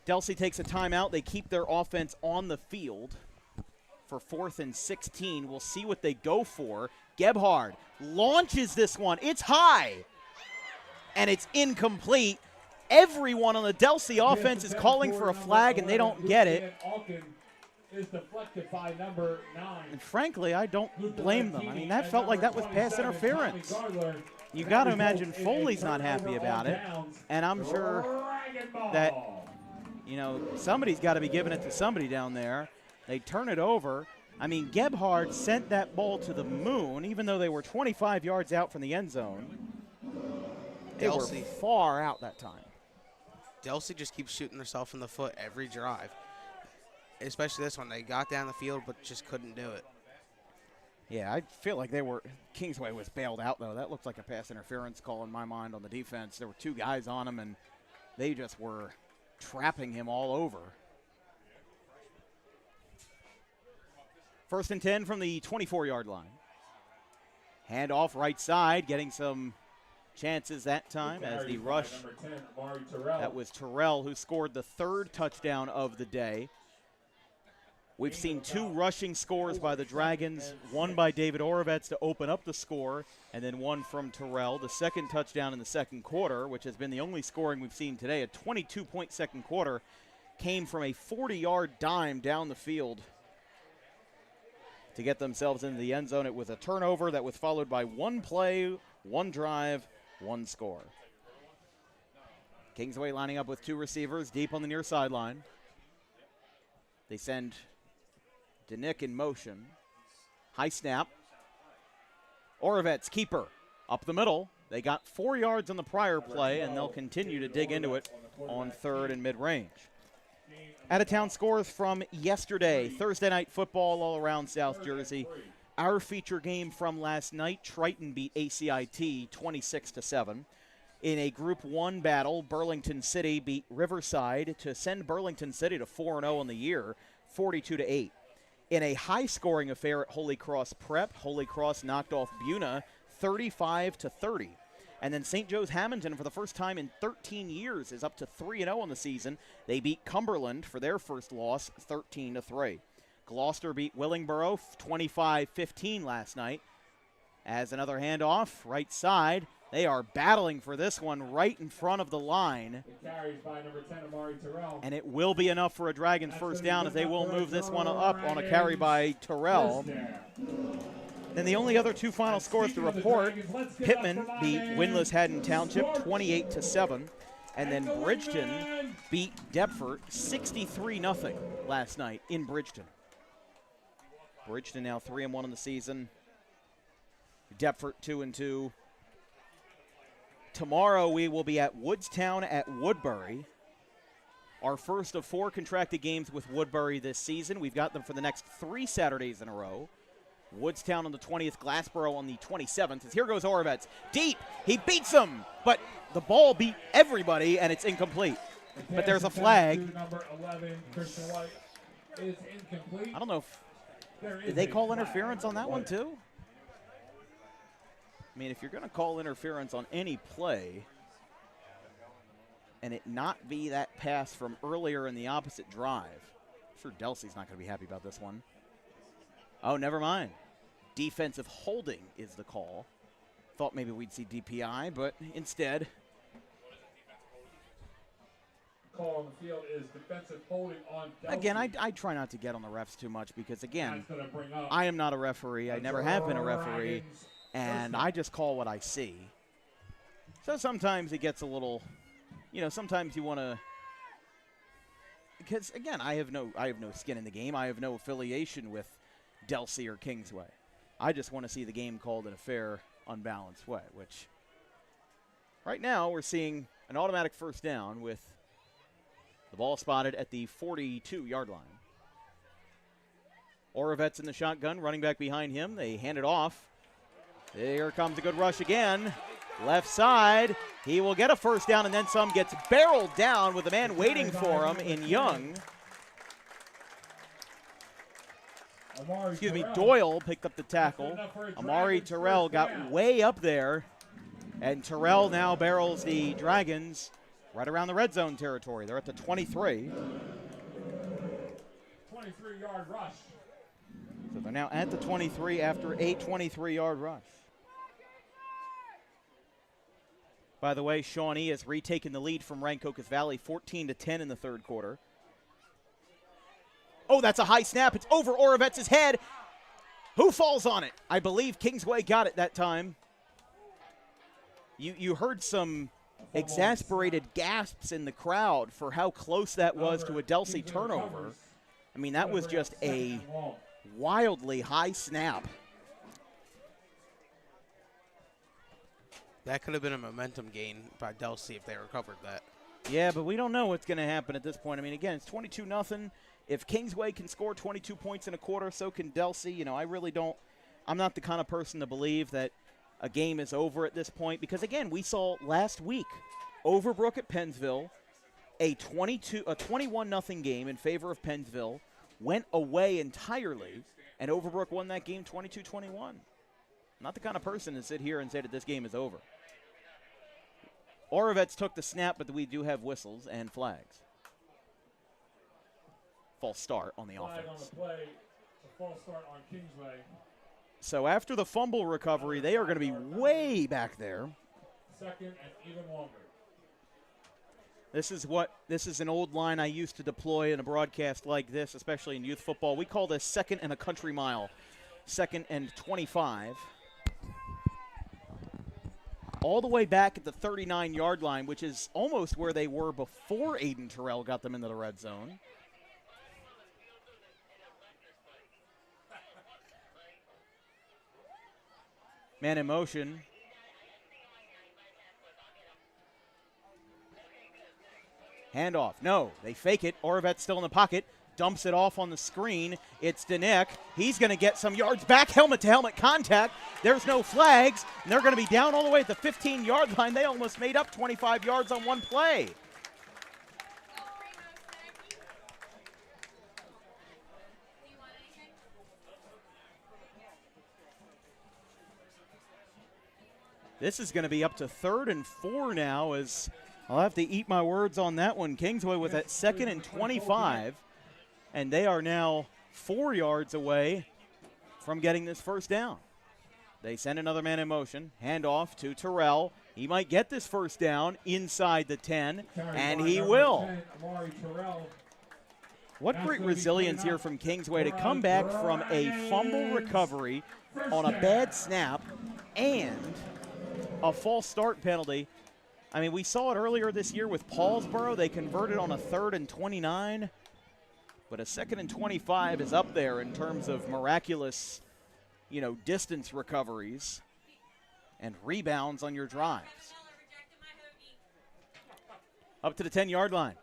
Delsea takes a timeout. They keep their offense on the field for 4th and 16. We'll see what they go for. Gebhard launches this one. It's high, and it's incomplete. Everyone on the Delsea offense is calling for a flag, and they don't get it. Is deflected by number 9. And frankly, I don't blame them. I mean, that felt like that was pass interference. You got to imagine Foley's not happy about it, and I'm sure that, you know, somebody's got to be giving it to somebody down there. They turn it over. I mean, Gebhard sent that ball to the moon, even though they were 25 yards out from the end zone. They were far out that time. Delsea just keeps shooting herself in the foot every drive, especially this one. They got down the field but just couldn't do it. Yeah, I feel like Kingsway was bailed out, though. That looked like a pass interference call in my mind on the defense. There were 2 guys on him, and they just were trapping him all over. 1st and 10 from the 24-yard line. Hand off right side, getting some chances that time as the rush. That was Terrell who scored the 3rd touchdown of the day. We've seen 2 rushing scores by the Dragons, one by David Orovets to open up the score, and then one from Terrell, the 2nd touchdown in the second quarter, which has been the only scoring we've seen today, a 22-point second quarter. came from a 40-yard dime down the field to get themselves into the end zone. It was a turnover that was followed by one play, one drive, one score. Kingsway lining up with two receivers deep on the near sideline. They send Danick in motion. High snap. Orovets, keeper, up the middle. They got 4 yards on the prior play, and they'll continue to dig into it on third and mid-range. Out-of-town scores from yesterday. Thursday night football all around South Jersey. Our feature game from last night, Triton beat ACIT 26-7. In a Group 1 battle, Burlington City beat Riverside to send Burlington City to 4-0 on the year, 42-8. In a high-scoring affair at Holy Cross Prep, Holy Cross knocked off Buna 35-30. And then St. Joe's Hamilton, for the first time in 13 years, is up to 3-0 on the season. They beat Cumberland for their first loss, 13-3. Gloucester beat Willingboro 25-15 last night. As another handoff, right side. They are battling for this one right in front of the line. Carries by number 10, Amari Terrell. And it will be enough for a Dragons first down as they will move this one up on a carry by Terrell. Then the only other two final scores to report, Pittman beat winless Haddon Township 28-7. And then Bridgeton beat Deptford 63-0 last night in Bridgeton. Bridgeton now 3-1 on the season. Deptford 2-2. Tomorrow we will be at Woodstown at Woodbury. Our first of 4 contracted games with Woodbury this season. We've got them for the next 3 Saturdays in a row. Woodstown on the 20th, Glassboro on the 27th. As here goes Orovets. Deep. He beats them, but the ball beat everybody, and it's incomplete. But there's a flag. Number 11, Christian White, is incomplete. I don't know if did they call interference on that one too? I mean, if you're going to call interference on any play and it not be that pass from earlier in the opposite drive, I'm sure Delsea's not going to be happy about this one. Oh, never mind. Defensive holding is the call. Thought maybe we'd see DPI, but instead. Call on the field is defensive holding on Delsea. Again, I try not to get on the refs too much because, again, I am not a referee. I never have been a referee. And I just call what I see. So sometimes it gets a little, sometimes you want to, because again, I have no skin in the game. I have no affiliation with Delsea or Kingsway. I just want to see the game called in a fair, unbalanced way, which right now we're seeing an automatic first down with the ball spotted at the 42-yard line. Orovets in the shotgun, running back behind him. They hand it off. Here comes a good rush again. Left side. He will get a first down and then some. Gets barreled down with a man waiting for him in Young. Doyle picked up the tackle. Amari Terrell got way up there. And Terrell now barrels the Dragons right around the red zone territory. They're at the 23. 23-yard rush. So they're now at the 23 after a 23-yard rush. By the way, Shawnee has retaken the lead from Rancocas Valley, 14-10 in the third quarter. Oh, that's a high snap. It's over Orovets' head. Who falls on it? I believe Kingsway got it that time. You heard some exasperated gasps in the crowd for how close that was to a Delsea turnover. I mean, that was just a wildly high snap. That could have been a momentum gain by Delsea if they recovered that. Yeah, but we don't know what's going to happen at this point. I mean, again, it's 22-0. If Kingsway can score 22 points in a quarter, so can Delsea. I really don't – I'm not the kind of person to believe that a game is over at this point because, again, we saw last week Overbrook at Pennsville, a 21-0 game in favor of Pennsville, went away entirely, and Overbrook won that game 22-21. I'm not the kind of person to sit here and say that this game is over. Orovets took the snap, but we do have whistles and flags. False start on the offense. On the play, a false start on Kingsway. So after the fumble recovery, they are going to be way back there. Second and even longer. This is an old line I used to deploy in a broadcast like this, especially in youth football. We call this 2nd and a country mile. 2nd and 25. All the way back at the 39-yard line, which is almost where they were before Aiden Terrell got them into the red zone. Man in motion. Handoff. No, they fake it. Oravet's still in the pocket. Dumps it off on the screen. It's Danick. He's going to get some yards back. Helmet-to-helmet contact. There's no flags, and they're going to be down all the way at the 15-yard line. They almost made up 25 yards on one play. This is going to be up to 3rd and 4 now, as I'll have to eat my words on that one. Kingsway was at 2nd and 25, and they are now 4 yards away from getting this first down. They send another man in motion. Handoff to Terrell. He might get this first down inside the 10, and he will. What great resilience here from Kingsway to come back from a fumble recovery on a bad snap and a false start penalty. I mean, we saw it earlier this year with Paulsboro. They converted on a 3rd and 29, but a 2nd and 25 is up there in terms of miraculous, distance recoveries and rebounds on your drives. Up to the 10-yard line.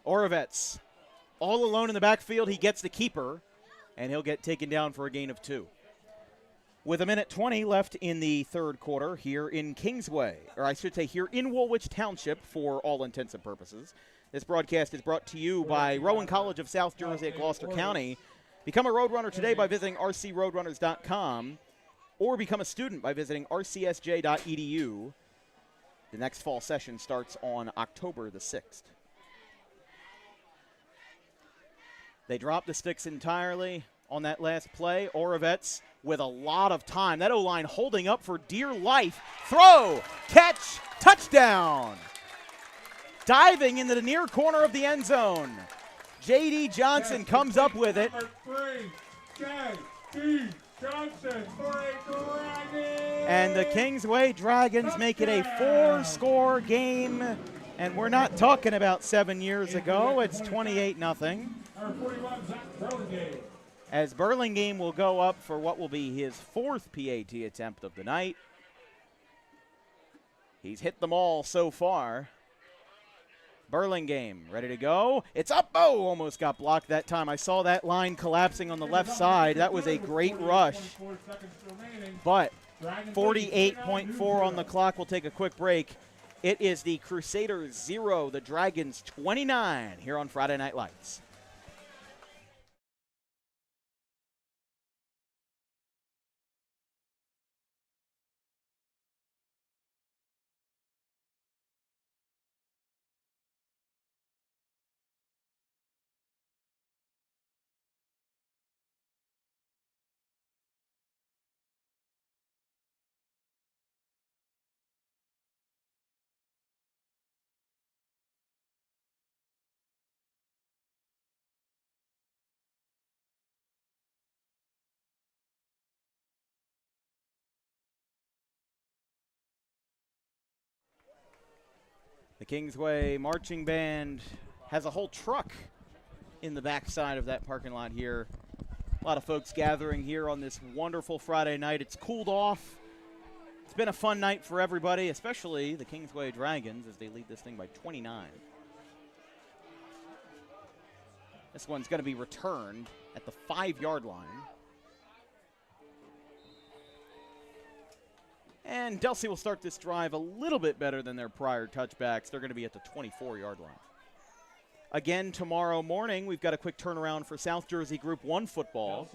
Oravets all alone in the backfield. He gets the keeper, and he'll get taken down for a gain of 2. With 1:20 left in the third quarter here in Kingsway, or I should say here in Woolwich Township for all intents and purposes. This broadcast is brought to you by Rowan College of South Jersey at Gloucester County. Become a Roadrunner today by visiting rcroadrunners.com or become a student by visiting rcsj.edu. The next fall session starts on October the 6th. They drop the sticks entirely on that last play. Oravets with a lot of time. That O-line holding up for dear life. Throw, catch, touchdown. Diving into the near corner of the end zone. J.D. Johnson comes up with it. J.D. Johnson for a Dragon. And the Kingsway Dragons make it a 4-score game. And we're not talking about 7 years ago. It's 28-0. As Burlingame will go up for what will be his 4th PAT attempt of the night. He's hit them all so far. Burlingame ready to go. It's up. Oh, almost got blocked that time. I saw that line collapsing on the left side. That was a great rush. But 48.4 on the clock. We'll take a quick break. It is the Crusaders 0, the Dragons 29 here on Friday Night Lights. The Kingsway Marching Band has a whole truck in the backside of that parking lot here. A lot of folks gathering here on this wonderful Friday night. It's cooled off. It's been a fun night for everybody, especially the Kingsway Dragons as they lead this thing by 29. This one's going to be returned at the 5-yard line. And Delsea will start this drive a little bit better than their prior touchbacks. They're going to be at the 24-yard line. Again, tomorrow morning, we've got a quick turnaround for South Jersey Group 1 football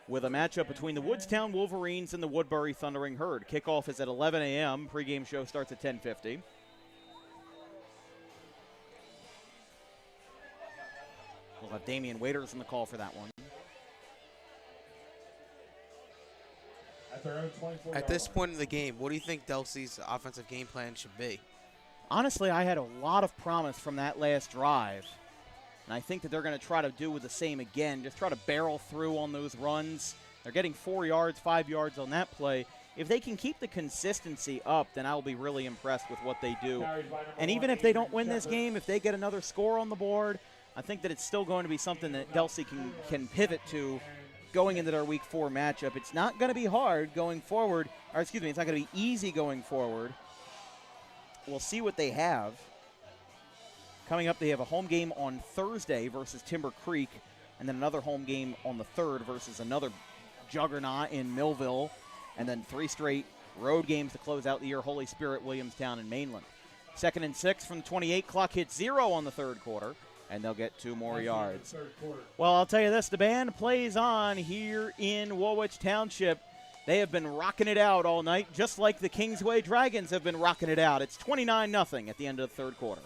with a matchup between the Woodstown Wolverines and the Woodbury Thundering Herd. Kickoff is at 11 a.m. Pregame show starts at 10:50. We'll have Damian Waiters in the call for that one. At this point in the game, what do you think Delsea's offensive game plan should be? honestly, I had a lot of promise from that last drive. And I think that they're going to try to do with the same again, just try to barrel through on those runs. They're getting 4 yards, 5 yards on that play. If they can keep the consistency up, then I will be really impressed with what they do. And even if they don't win this game, if they get another score on the board, I think that it's still going to be something that Delsea can pivot to going into their Week 4 matchup. It's not going to be hard going forward, or excuse me, it's not going to be easy going forward. We'll see what they have. Coming up, they have a home game on Thursday versus Timber Creek, and then another home game on the 3rd versus another juggernaut in Millville, and then 3 straight road games to close out the year, Holy Spirit, Williamstown, and Mainland. 2nd and 6 from the 28. Clock hits 0 on the 3rd quarter, and they'll get 2 more yards. Well, I'll tell you this, the band plays on here in Woolwich Township. They have been rocking it out all night, just like the Kingsway Dragons have been rocking it out. It's 29-0 at the end of the 3rd quarter.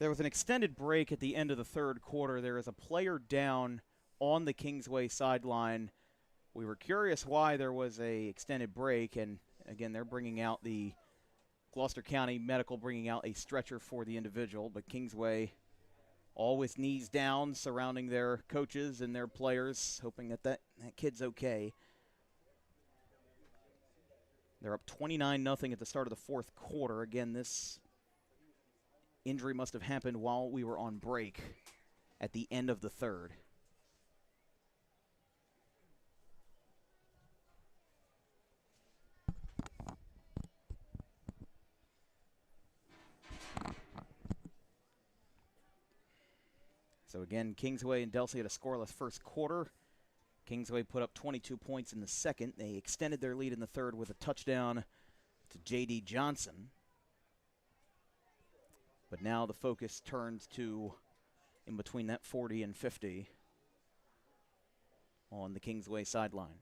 There was an extended break at the end of the 3rd quarter. There is a player down on the Kingsway sideline. We were curious why there was a extended break, and again, they're bringing out the Gloucester County Medical, bringing out a stretcher for the individual, but Kingsway all with knees down, surrounding their coaches and their players, hoping that that kid's okay. They're up 29-0 at the start of the 4th quarter. Again, this injury must have happened while we were on break at the end of the 3rd. So again, Kingsway and Delsea had a scoreless 1st quarter. Kingsway put up 22 points in the 2nd. They extended their lead in the 3rd with a touchdown to J.D. Johnson. But now the focus turns to in between that 40 and 50 on the Kingsway sideline.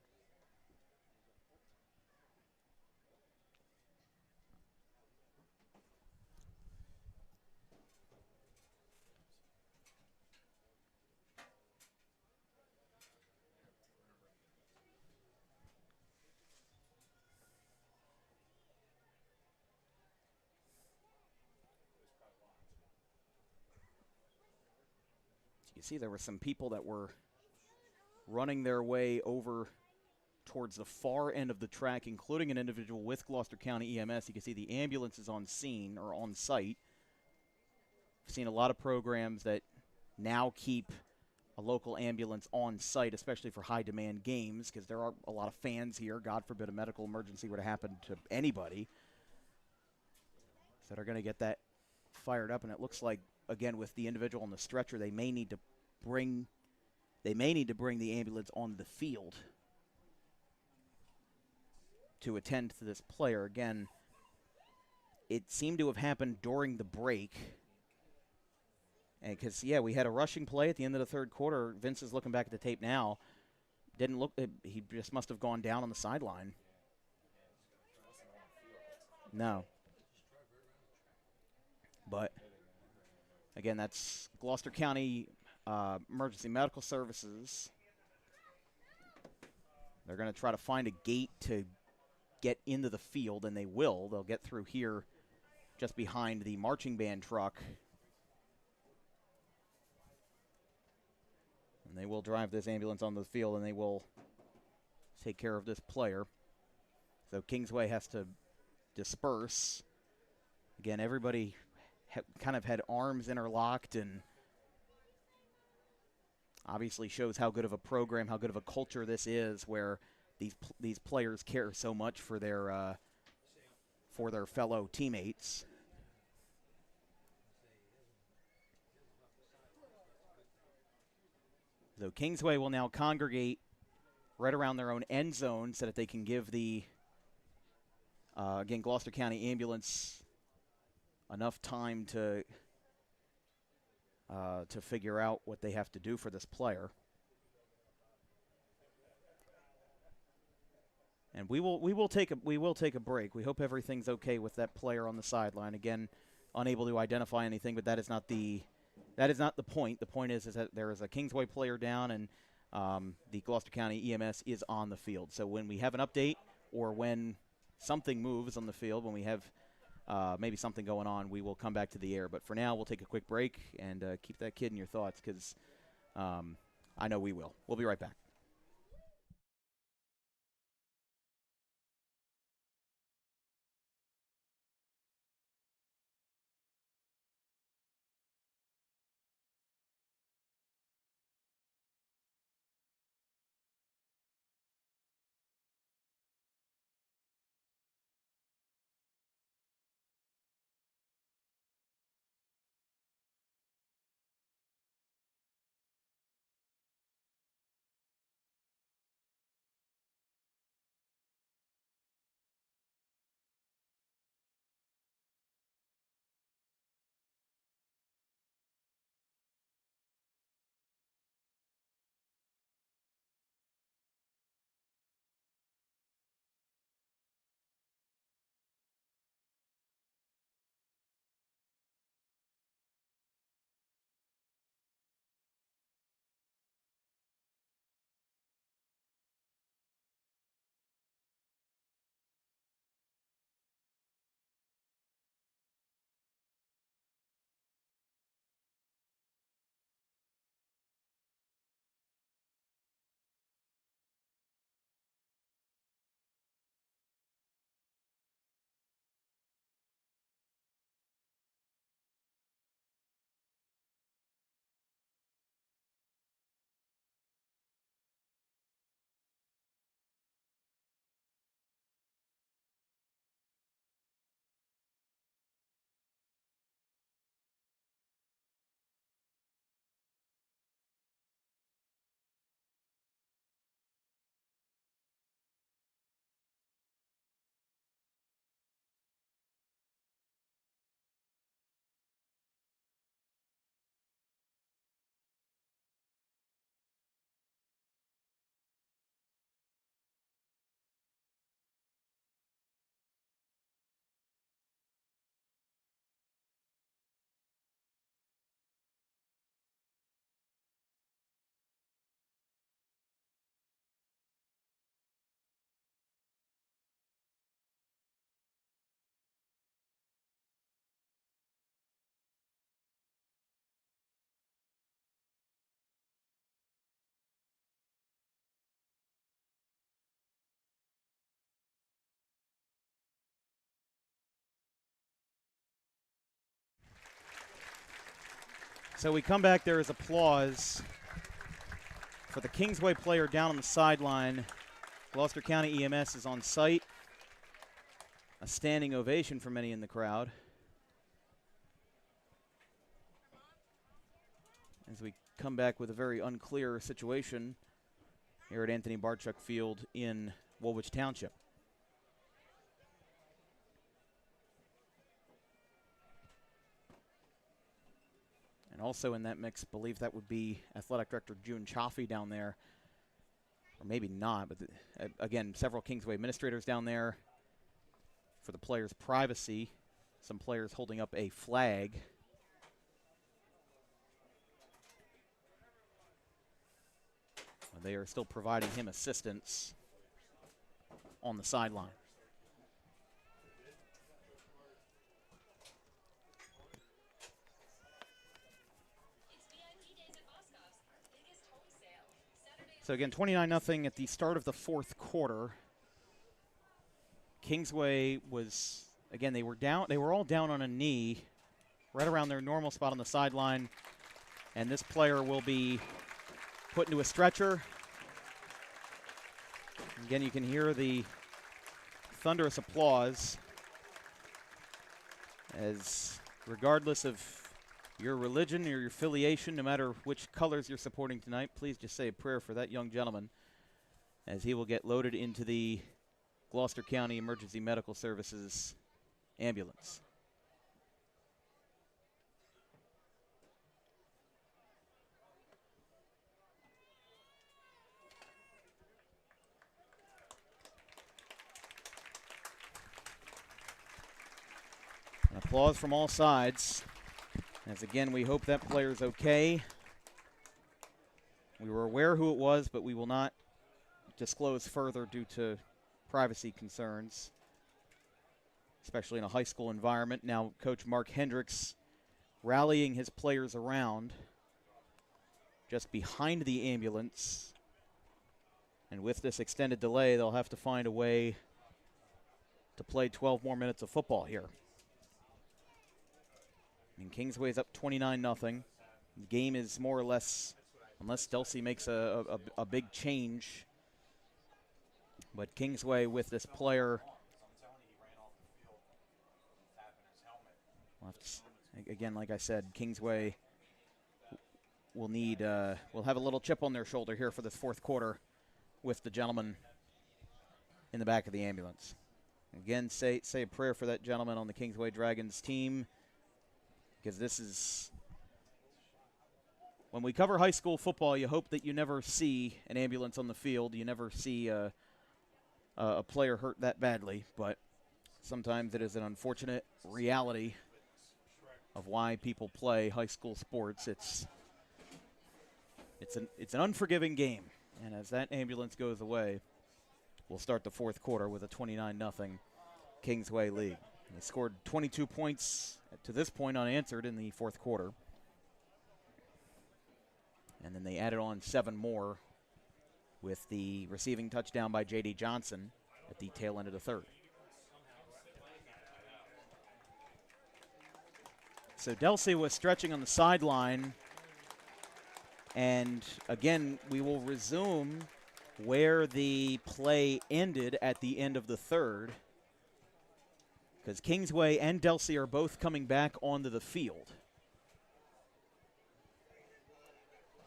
You see there were some people that were running their way over towards the far end of the track, including an individual with Gloucester County EMS. You can see the ambulance is on scene or on site. I've seen a lot of programs that now keep a local ambulance on site, especially for high-demand games, because there are a lot of fans here. God forbid a medical emergency were to happen to anybody. So they're going to get that fired up, and it looks like, again, with the individual on the stretcher, they may need to bring the ambulance on the field to attend to this player. Again, it seemed to have happened during the break. And because, yeah, we had a rushing play at the end of the third quarter. Vince is looking back at the tape now. Didn't look, he just must have gone down on the sideline. No. But, again, that's Gloucester County Emergency Medical Services. They're going to try to find a gate to get into the field, and they will. They'll get through here just behind the marching band truck. And they will drive this ambulance on the field, and they will take care of this player. So Kingsway has to disperse. Again, everybody kind of had arms interlocked, and obviously shows how good of a program, how good of a culture this is, where these players care so much for their fellow teammates. So Kingsway will now congregate right around their own end zone so that they can give the, again, Gloucester County ambulance enough time to figure out what they have to do for this player. And we will take a break. We hope everything's okay with that player on the sideline. Again, unable to identify anything, but that is not the point. The point is that there is a Kingsway player down, and the Gloucester County EMS is on the field. So when we have an update or when something moves on the field, when we have maybe something going on, we will come back to the air. But for now, we'll take a quick break and keep that kid in your thoughts, because I know we will. We'll be right back. So we come back, there is applause for the Kingsway player down on the sideline. Gloucester County EMS is on site. A standing ovation for many in the crowd. As we come back with a very unclear situation here at Anthony Barchuk Field in Woolwich Township. And also in that mix, believe that would be Athletic Director June Chaffee down there. Or maybe not, but again, several Kingsway administrators down there for the players' privacy. Some players holding up a flag. They are still providing him assistance on the sideline. So again, 29-0 at the start of the fourth quarter. Kingsway was, again, they were all down on a knee, right around their normal spot on the sideline. And this player will be put into a stretcher. Again, you can hear the thunderous applause as regardless of your religion or your affiliation, no matter which colors you're supporting tonight, please just say a prayer for that young gentleman as he will get loaded into the Gloucester County Emergency Medical Services ambulance. An applause from all sides. As again, we hope that player's okay. We were aware who it was, but we will not disclose further due to privacy concerns, especially in a high school environment. Now, Coach Mark Hendricks rallying his players around just behind the ambulance. And with this extended delay, they'll have to find a way to play 12 more minutes of football here. And Kingsway's up 29-0. The game is more or less, unless Delsea makes a big change. But Kingsway with this player, again, like I said, Kingsway will need, will have a little chip on their shoulder here for this fourth quarter with the gentleman in the back of the ambulance. Again, say a prayer for that gentleman on the Kingsway Dragons team, because this is, when we cover high school football, you hope that you never see an ambulance on the field. You never see a player hurt that badly, but sometimes it is an unfortunate reality of why people play high school sports. It's an unforgiving game, and as that ambulance goes away, we'll start the fourth quarter with a 29-0 Kingsway lead. They scored 22 points to this point unanswered in the fourth quarter. And then they added on 7 more with the receiving touchdown by J.D. Johnson at the tail end of the third. So Delsea was stretching on the sideline. And again, we will resume where the play ended at the end of the third, because Kingsway and Delsea are both coming back onto the field.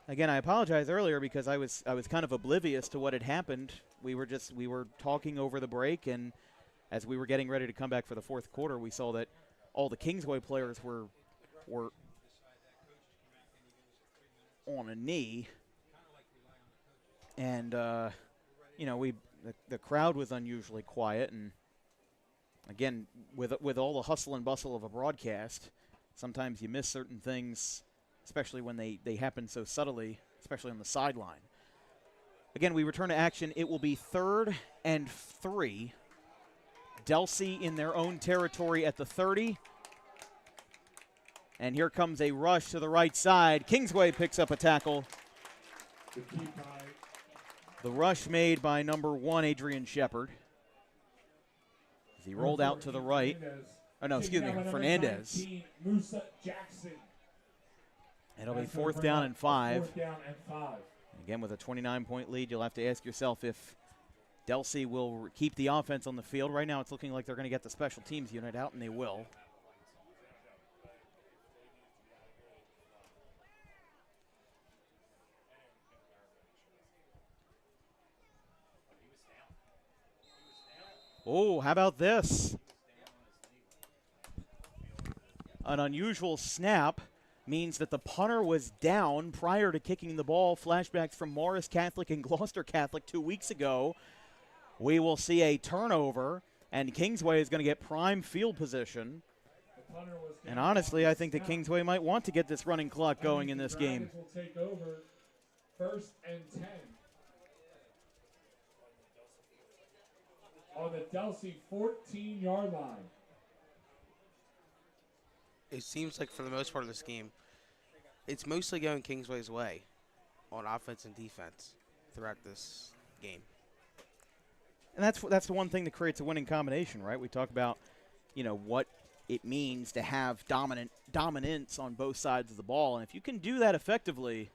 Again, I apologize earlier because I was kind of oblivious to what had happened. We were talking over the break, and as we were getting ready to come back for the fourth quarter, we saw that all the Kingsway players were on a knee, and you know, the crowd was unusually quiet, and again, with all the hustle and bustle of a broadcast, sometimes you miss certain things, especially when they happen so subtly, especially on the sideline. Again, we return to action. It will be 3rd and 3. Delsea in their own territory at the 30. And here comes a rush to the right side. Kingsway picks up a tackle. The rush made by number 1, Adrian Shepard. As he rolled out to the right. Oh, no, excuse me, Fernandez. It'll be 4th down and 5. 4th down and 5. Again, with a 29-point lead, you'll have to ask yourself if Delsea will keep the offense on the field. Right now, it's looking like they're going to get the special teams unit out, and they will. Oh, how about this? An unusual snap means that the punter was down prior to kicking the ball. Flashbacks from Morris Catholic and Gloucester Catholic 2 weeks ago. We will see a turnover, and Kingsway is going to get prime field position. And honestly, I think that Kingsway might want to get this running clock going in this game. Will take over 1st and 10. On the Delsea 14-yard line. It seems like for the most part of this game, it's mostly going Kingsway's way on offense and defense throughout this game. And that's the one thing that creates a winning combination, right? We talk about, what it means to have dominance on both sides of the ball. And if you can do that effectively,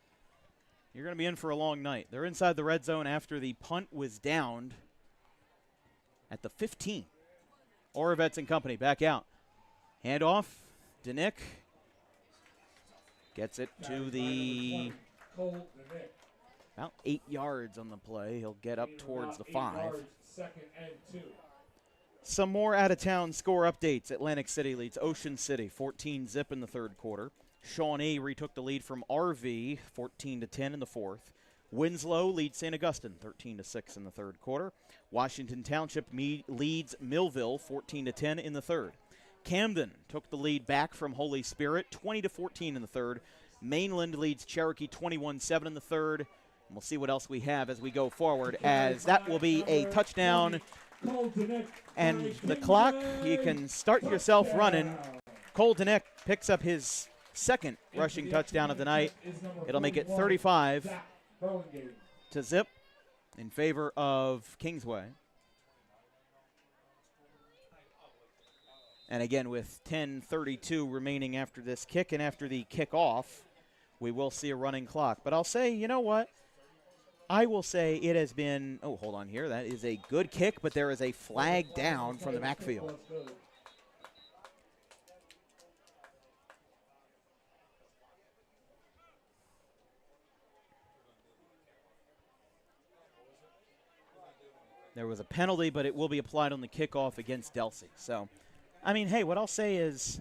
you're going to be in for a long night. They're inside the red zone after the punt was downed at the 15. Oravets and company back out. Handoff. Danick gets it to the about 8 yards on the play. He'll get up towards the 5. 2nd and 2. Some more out-of-town score updates. Atlantic City leads Ocean City 14-0 in the 3rd quarter. Shawnee retook the lead from RV 14-10 in the 4th. Winslow leads St. Augustine 13-6 in the 3rd quarter. Washington Township leads Millville 14-10 in the 3rd. Camden took the lead back from Holy Spirit 20-14 in the 3rd. Mainland leads Cherokee 21-7 in the 3rd. And we'll see what else we have as we go forward, as that will be a touchdown. And the clock, you can start yourself running. Cole Danick picks up his 2nd rushing touchdown of the night. It'll make it 35-0 in favor of Kingsway. And again, with 10:32 remaining after this kick and after the kickoff, we will see a running clock. But I'll say, you know what? I will say it has been, oh, hold on here. That is a good kick, but there is a flag down from the backfield. There was a penalty, but it will be applied on the kickoff against Delsea. So, I mean, hey, what I'll say is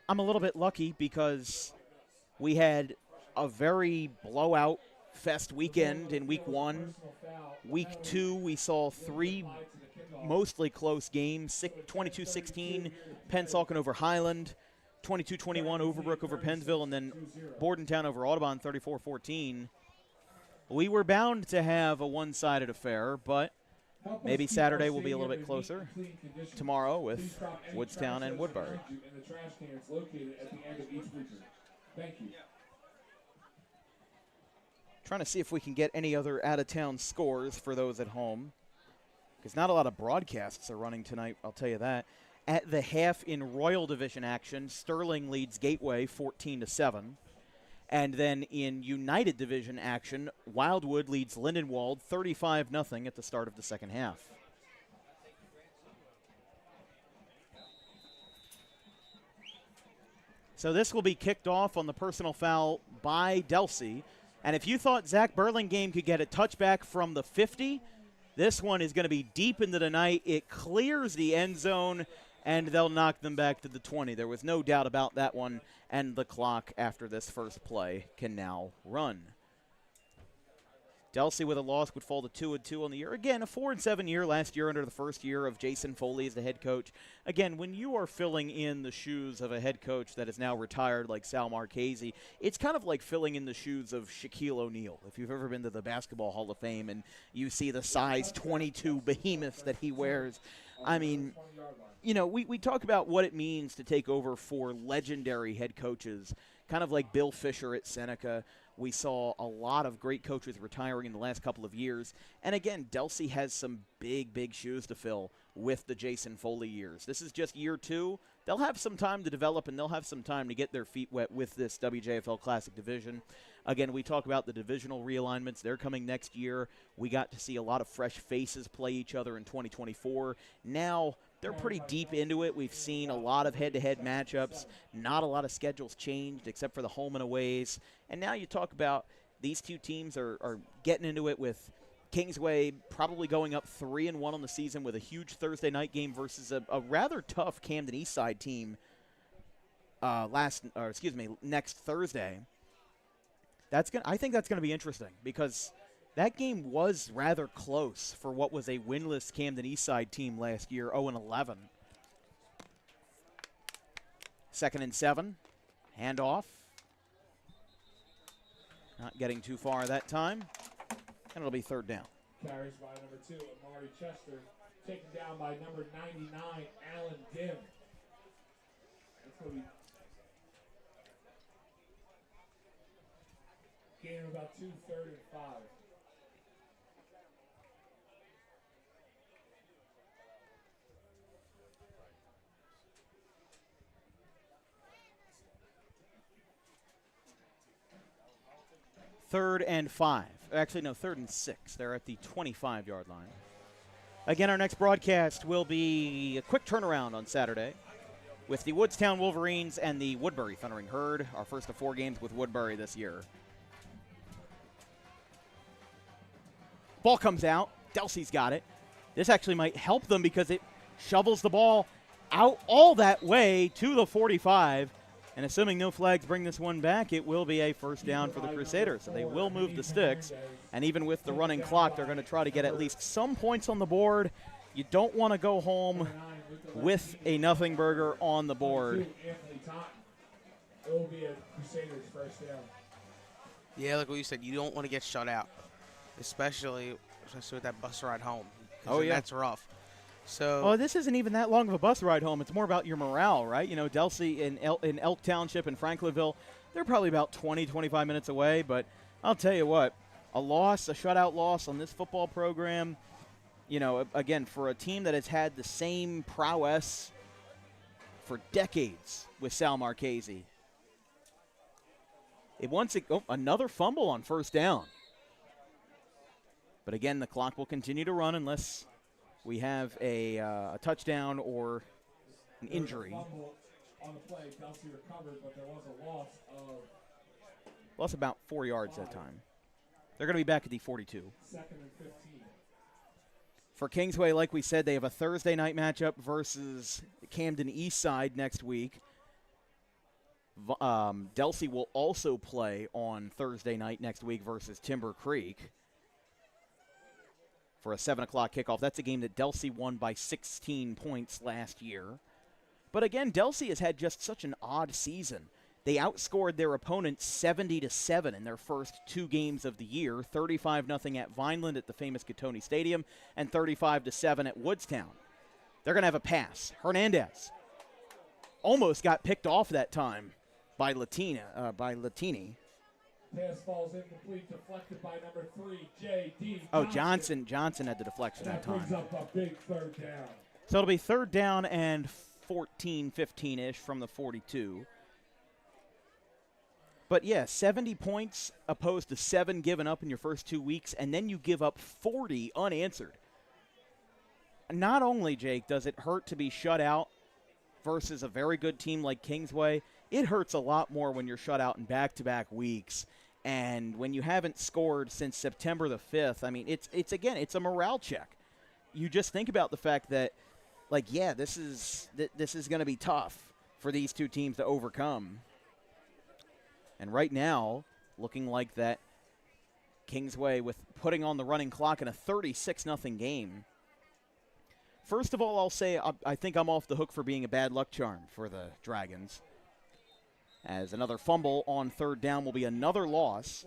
I'm a little bit lucky because we had a very blowout fest weekend in week 1. Week 2, we saw 3 mostly close games, 22-16, Pennsauken over Highland, 22-21 Overbrook over Pennsville, and then Bordentown over Audubon 34-14. We were bound to have a one-sided affair, but maybe Saturday will be a little bit closer tomorrow with Woodstown and Woodbury. Thank you. Trying to see if we can get any other out-of-town scores for those at home, because not a lot of broadcasts are running tonight, I'll tell you that. At the half in Royal Division action, Sterling leads Gateway 14-7. And then in United Division action, Wildwood leads Lindenwold 35-0 at the start of the second half. So this will be kicked off on the personal foul by Delsea. And if you thought Zach Burlingame could get a touchback from the 50, this one is going to be deep into the night. It clears the end zone, and they'll knock them back to the 20. There was no doubt about that one, and the clock after this first play can now run. Delsea with a loss would fall to 2-2 on the year. Again, a 4-7 year last year under the first year of Jason Foley as the head coach. Again, when you are filling in the shoes of a head coach that is now retired like Sal Marchese, it's kind of like filling in the shoes of Shaquille O'Neal. If you've ever been to the Basketball Hall of Fame and you see the size 22 behemoths that he wears, I mean, you know, we talk about what it means to take over for legendary head coaches, kind of like Bill Fisher at Seneca. We saw a lot of great coaches retiring in the last couple of years. And again, Delsea has some big, big shoes to fill with the Jason Foley years. This is just year 2. They'll have some time to develop, and they'll have some time to get their feet wet with this WJFL Classic division. Again, we talk about the divisional realignments. They're coming next year. We got to see a lot of fresh faces play each other in 2024. Now they're pretty deep into it. We've seen a lot of head-to-head matchups. Not a lot of schedules changed except for the home and aways. And now you talk about these two teams are getting into it with Kingsway probably going up 3-1 on the season with a huge Thursday night game versus a rather tough Camden Eastside team next Thursday. I think that's going to be interesting because that game was rather close for what was a winless Camden Eastside team last year, 0-11. 2nd and 7, handoff. Not getting too far that time. And it'll be 3rd down. Carries by number 2, Amari Chester. Taken down by number 99, Alan Dim. That's going to be gain of about 2, 3rd and 5. Third and 5. Actually, no, 3rd and 6. They're at the 25-yard line. Again, our next broadcast will be a quick turnaround on Saturday with the Woodstown Wolverines and the Woodbury Thundering Herd, our first of 4 games with Woodbury this year. Ball comes out. Delsea's got it. This actually might help them because it shovels the ball out all that way to the 45. And assuming no flags bring this one back, it will be a 1st down for the Crusaders. So they will move the sticks. And even with the running clock, they're going to try to get at least some points on the board. You don't want to go home with a nothing burger on the board. It will be a Crusaders 1st down. Yeah, like what you said, you don't want to get shut out, especially with that bus ride home. Oh, yeah. That's rough. So, well, this isn't even that long of a bus ride home. It's more about your morale, right? You know, Delsea in Elk Township and Franklinville, they're probably about 20, 25 minutes away. But I'll tell you what, a shutout loss on this football program, you know, again, for a team that has had the same prowess for decades with Sal Marchese. Another fumble on 1st down. But again, the clock will continue to run unless we have a touchdown or an injury. On the play, Delsea recovered, but there was a loss of... Lost about 4 yards that time. They're going to be back at the 42. 2nd and 15. For Kingsway, like we said, they have a Thursday night matchup versus Camden Eastside next week. Delsea will also play on Thursday night next week versus Timber Creek for a 7 o'clock kickoff. That's a game that Delsea won by 16 points last year. But again, Delsea has had just such an odd season. They outscored their opponents 70-7 in their first 2 games of the year, 35-0 at Vineland at the famous Gattoni Stadium, and 35-7 at Woodstown. They're going to have a pass. Hernandez almost got picked off that time by Latini. Pass falls incomplete, deflected by number 3, J.D. Oh, Johnson had the deflection that time. Brings up a big 3rd down. So it'll be 3rd down and 14, 15-ish from the 42. But, yeah, 70 points opposed to 7 given up in your first 2 weeks, and then you give up 40 unanswered. Not only, Jake, does it hurt to be shut out versus a very good team like Kingsway, it hurts a lot more when you're shut out in back-to-back weeks. And when you haven't scored since September the 5th, I mean, it's a morale check. You just think about the fact that, like, yeah, this is going to be tough for these two teams to overcome. And right now, looking like that Kingsway with putting on the running clock in a 36-0 game. First of all, I'll say I think I'm off the hook for being a bad luck charm for the Dragons, as another fumble on 3rd down will be another loss.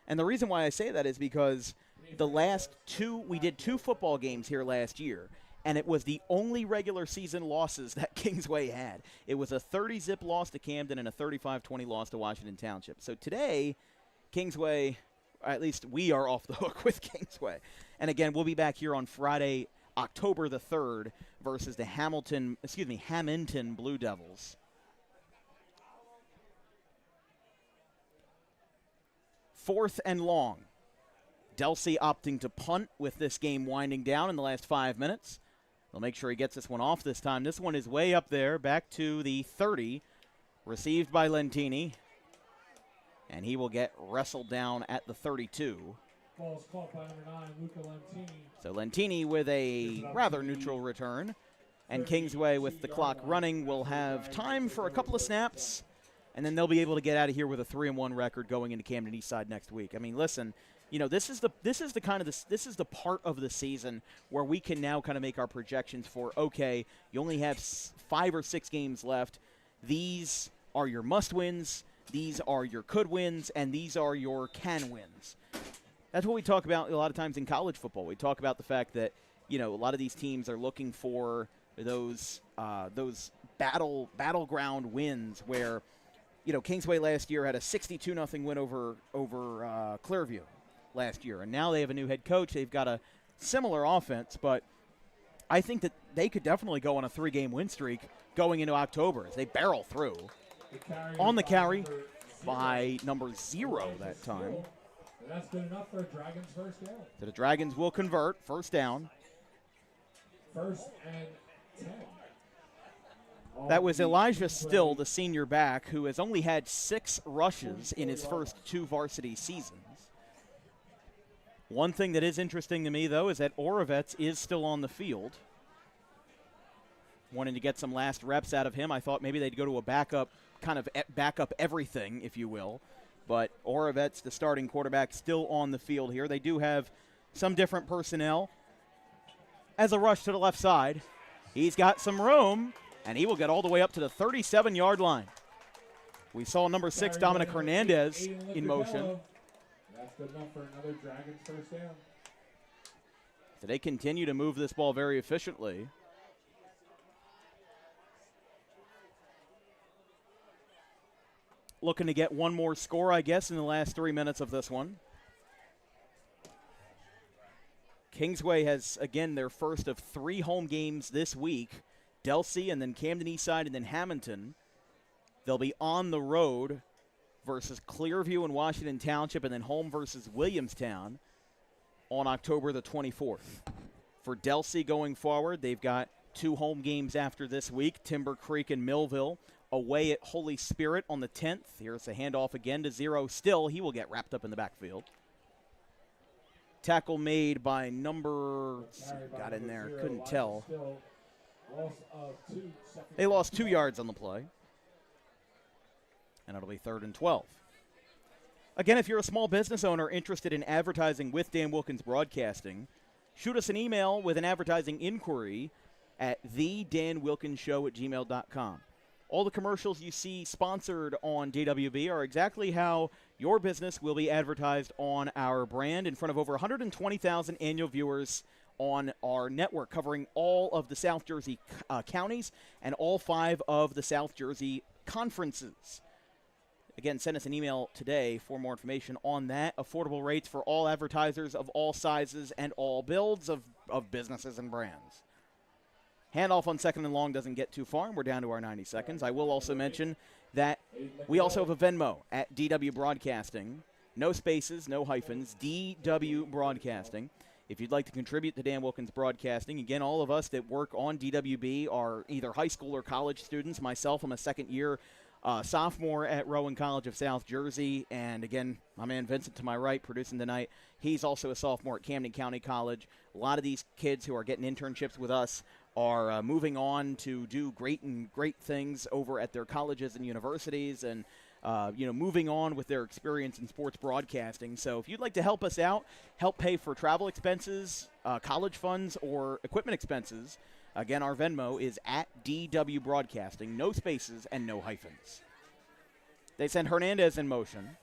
And the reason why I say that is because we did 2 football games here last year, and it was the only regular season losses that Kingsway had. It was a 30-zip loss to Camden and a 35-20 loss to Washington Township. So today, Kingsway, at least we are off the hook with Kingsway. And again, we'll be back here on Friday, October the 3rd versus the Hamilton Blue Devils. Fourth and long. Delsea opting to punt with this game winding down in the last 5 minutes. They'll make sure he gets this one off this time. This one is way up there, back to the 30. Received by Lentini. And he will get wrestled down at the 32. Ball's caught by number 9, Luca Lentini. So Lentini with a rather neutral return. And Kingsway with the clock running will have time for a couple of snaps. And then they'll be able to get out of here with a 3-1 record going into Camden Eastside next week. I mean, listen, you know, this is the part of the season where we can now kind of make our projections for, okay, you only have 5 or 6 games left. These are your must wins, these are your could wins, and these are your can wins. That's what we talk about a lot of times in college football. We talk about the fact that, you know, a lot of these teams are looking for those battleground wins where, you know, Kingsway last year had a 62-0 win over Clearview last year, and now they have a new head coach. They've got a similar offense, but I think that they could definitely go on a 3-game win streak going into October as they barrel through. On the carry by number 0 that time. That's good enough for a Dragons first down. So the Dragons will convert first down. First and 10. That was Elijah Still, the senior back, who has only had 6 rushes in his first 2 varsity seasons. One thing that is interesting to me, though, is that Orovets is still on the field. Wanting to get some last reps out of him. I thought maybe they'd go to a backup, kind of backup everything, if you will. But Orovets, the starting quarterback, still on the field here. They do have some different personnel. As a rush to the left side, he's got some room, and he will get all the way up to the 37-yard line. We saw number 6, Dominic Hernandez, in motion. That's good enough for another Dragons first down. So they continue to move this ball very efficiently. Looking to get one more score, I guess, in the last 3 minutes of this one. Kingsway has, again, their first of 3 home games this week. Delsea and then Camden Eastside and then Hamilton. They'll be on the road versus Clearview and Washington Township and then home versus Williamstown on October the 24th. For Delsea going forward, they've got 2 home games after this week, Timber Creek and Millville. Away at Holy Spirit on the 10th. Here's a handoff again to 0 Still. He will get wrapped up in the backfield. Tackle made by number, got in there, couldn't tell. They lost 2 yards on the play. And it'll be 3rd and 12. Again, if you're a small business owner interested in advertising with Dan Wilkins Broadcasting, shoot us an email with an advertising inquiry at thedanwilkinsshow@gmail.com. All the commercials you see sponsored on DWB are exactly how your business will be advertised on our brand in front of over 120,000 annual viewers on our network, covering all of the South Jersey counties and all 5 of the South Jersey conferences. Again, send us an email today for more information on that. Affordable rates for all advertisers of all sizes and all builds of businesses and brands. Handoff on 2nd and long doesn't get too far, and we're down to our 90 seconds. I will also mention that we also have a Venmo at DW Broadcasting. No spaces, no hyphens, DW Broadcasting. If you'd like to contribute to Dan Wilkins Broadcasting, again, all of us that work on DWB are either high school or college students. Myself, I'm a second-year sophomore at Rowan College of South Jersey. And, again, my man Vincent to my right producing tonight. He's also a sophomore at Camden County College. A lot of these kids who are getting internships with us are moving on to do great things over at their colleges and universities and, moving on with their experience in sports broadcasting. So if you'd like to help us out, help pay for travel expenses, college funds, or equipment expenses, again, our Venmo is at DW Broadcasting. No spaces and no hyphens. They send Hernandez in motion.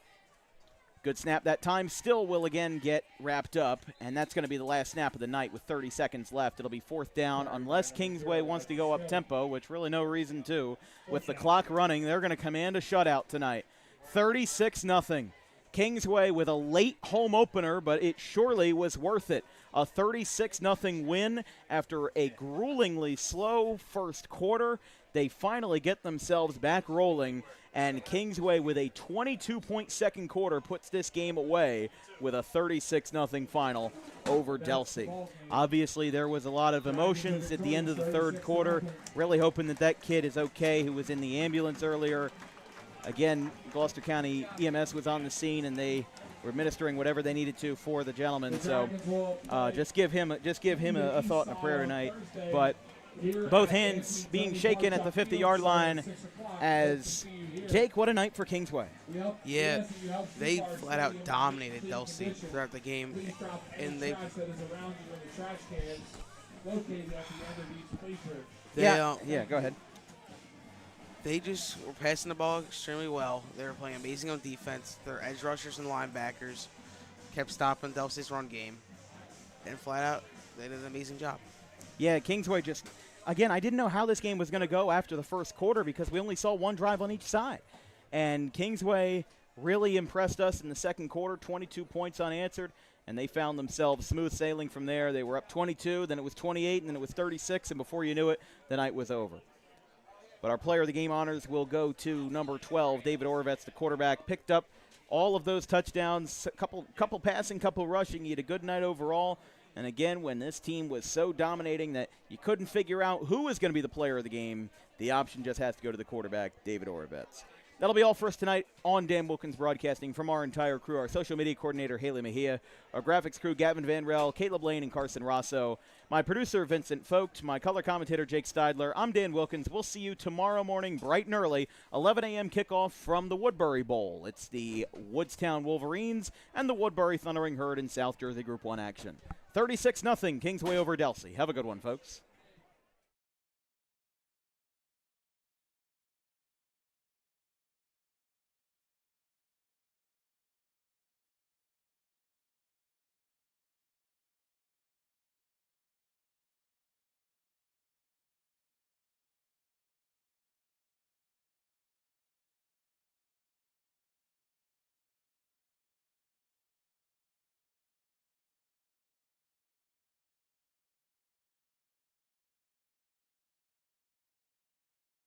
Good snap that time. Still will again get wrapped up, and that's going to be the last snap of the night with 30 seconds left. It'll be 4th down unless Kingsway wants to go up tempo, which really no reason to. With the clock running, they're going to command a shutout tonight. 36-0. Kingsway with a late home opener, but it surely was worth it. A 36-0 win after a gruelingly slow first quarter. They finally get themselves back rolling, and Kingsway with a 22-point second quarter puts this game away with a 36-0 final over Delsea. Obviously, there was a lot of emotions at the end of the third quarter. Really hoping that kid is okay who was in the ambulance earlier. Again, Gloucester County EMS was on the scene, and they were administering whatever they needed to for the gentleman. So just give him a thought and a prayer tonight. But both hands being shaken at the 50-yard line as Jake, what a night for Kingsway. Yeah, they flat out dominated Delsea throughout the game, and they go ahead. They just were passing the ball extremely well. They were playing amazing on defense. Their edge rushers and linebackers kept stopping Delsea's run game, and flat out, they did an amazing job. Yeah, Kingsway just, again, I didn't know how this game was going to go after the first quarter because we only saw one drive on each side. And Kingsway really impressed us in the second quarter, 22 points unanswered, and they found themselves smooth sailing from there. They were up 22, then it was 28, and then it was 36, and before you knew it, the night was over. But our player of the game honors will go to number 12, David Orovets, the quarterback. Picked up all of those touchdowns, couple passing, couple rushing. He had a good night overall. And again, when this team was so dominating that you couldn't figure out who was going to be the player of the game, the option just has to go to the quarterback, David Orovets. That'll be all for us tonight on Dan Wilkins Broadcasting. From our entire crew, our social media coordinator, Haley Mejia, our graphics crew, Gavin Van Rel, Caleb Lane, and Carson Rosso, my producer, Vincent Vogt, my color commentator, Jake Steidler. I'm Dan Wilkins. We'll see you tomorrow morning, bright and early, 11 a.m. kickoff from the Woodbury Bowl. It's the Woodstown Wolverines and the Woodbury Thundering Herd in South Jersey Group 1 action. 36-0, Kingsway over Delsea. Have a good one, folks.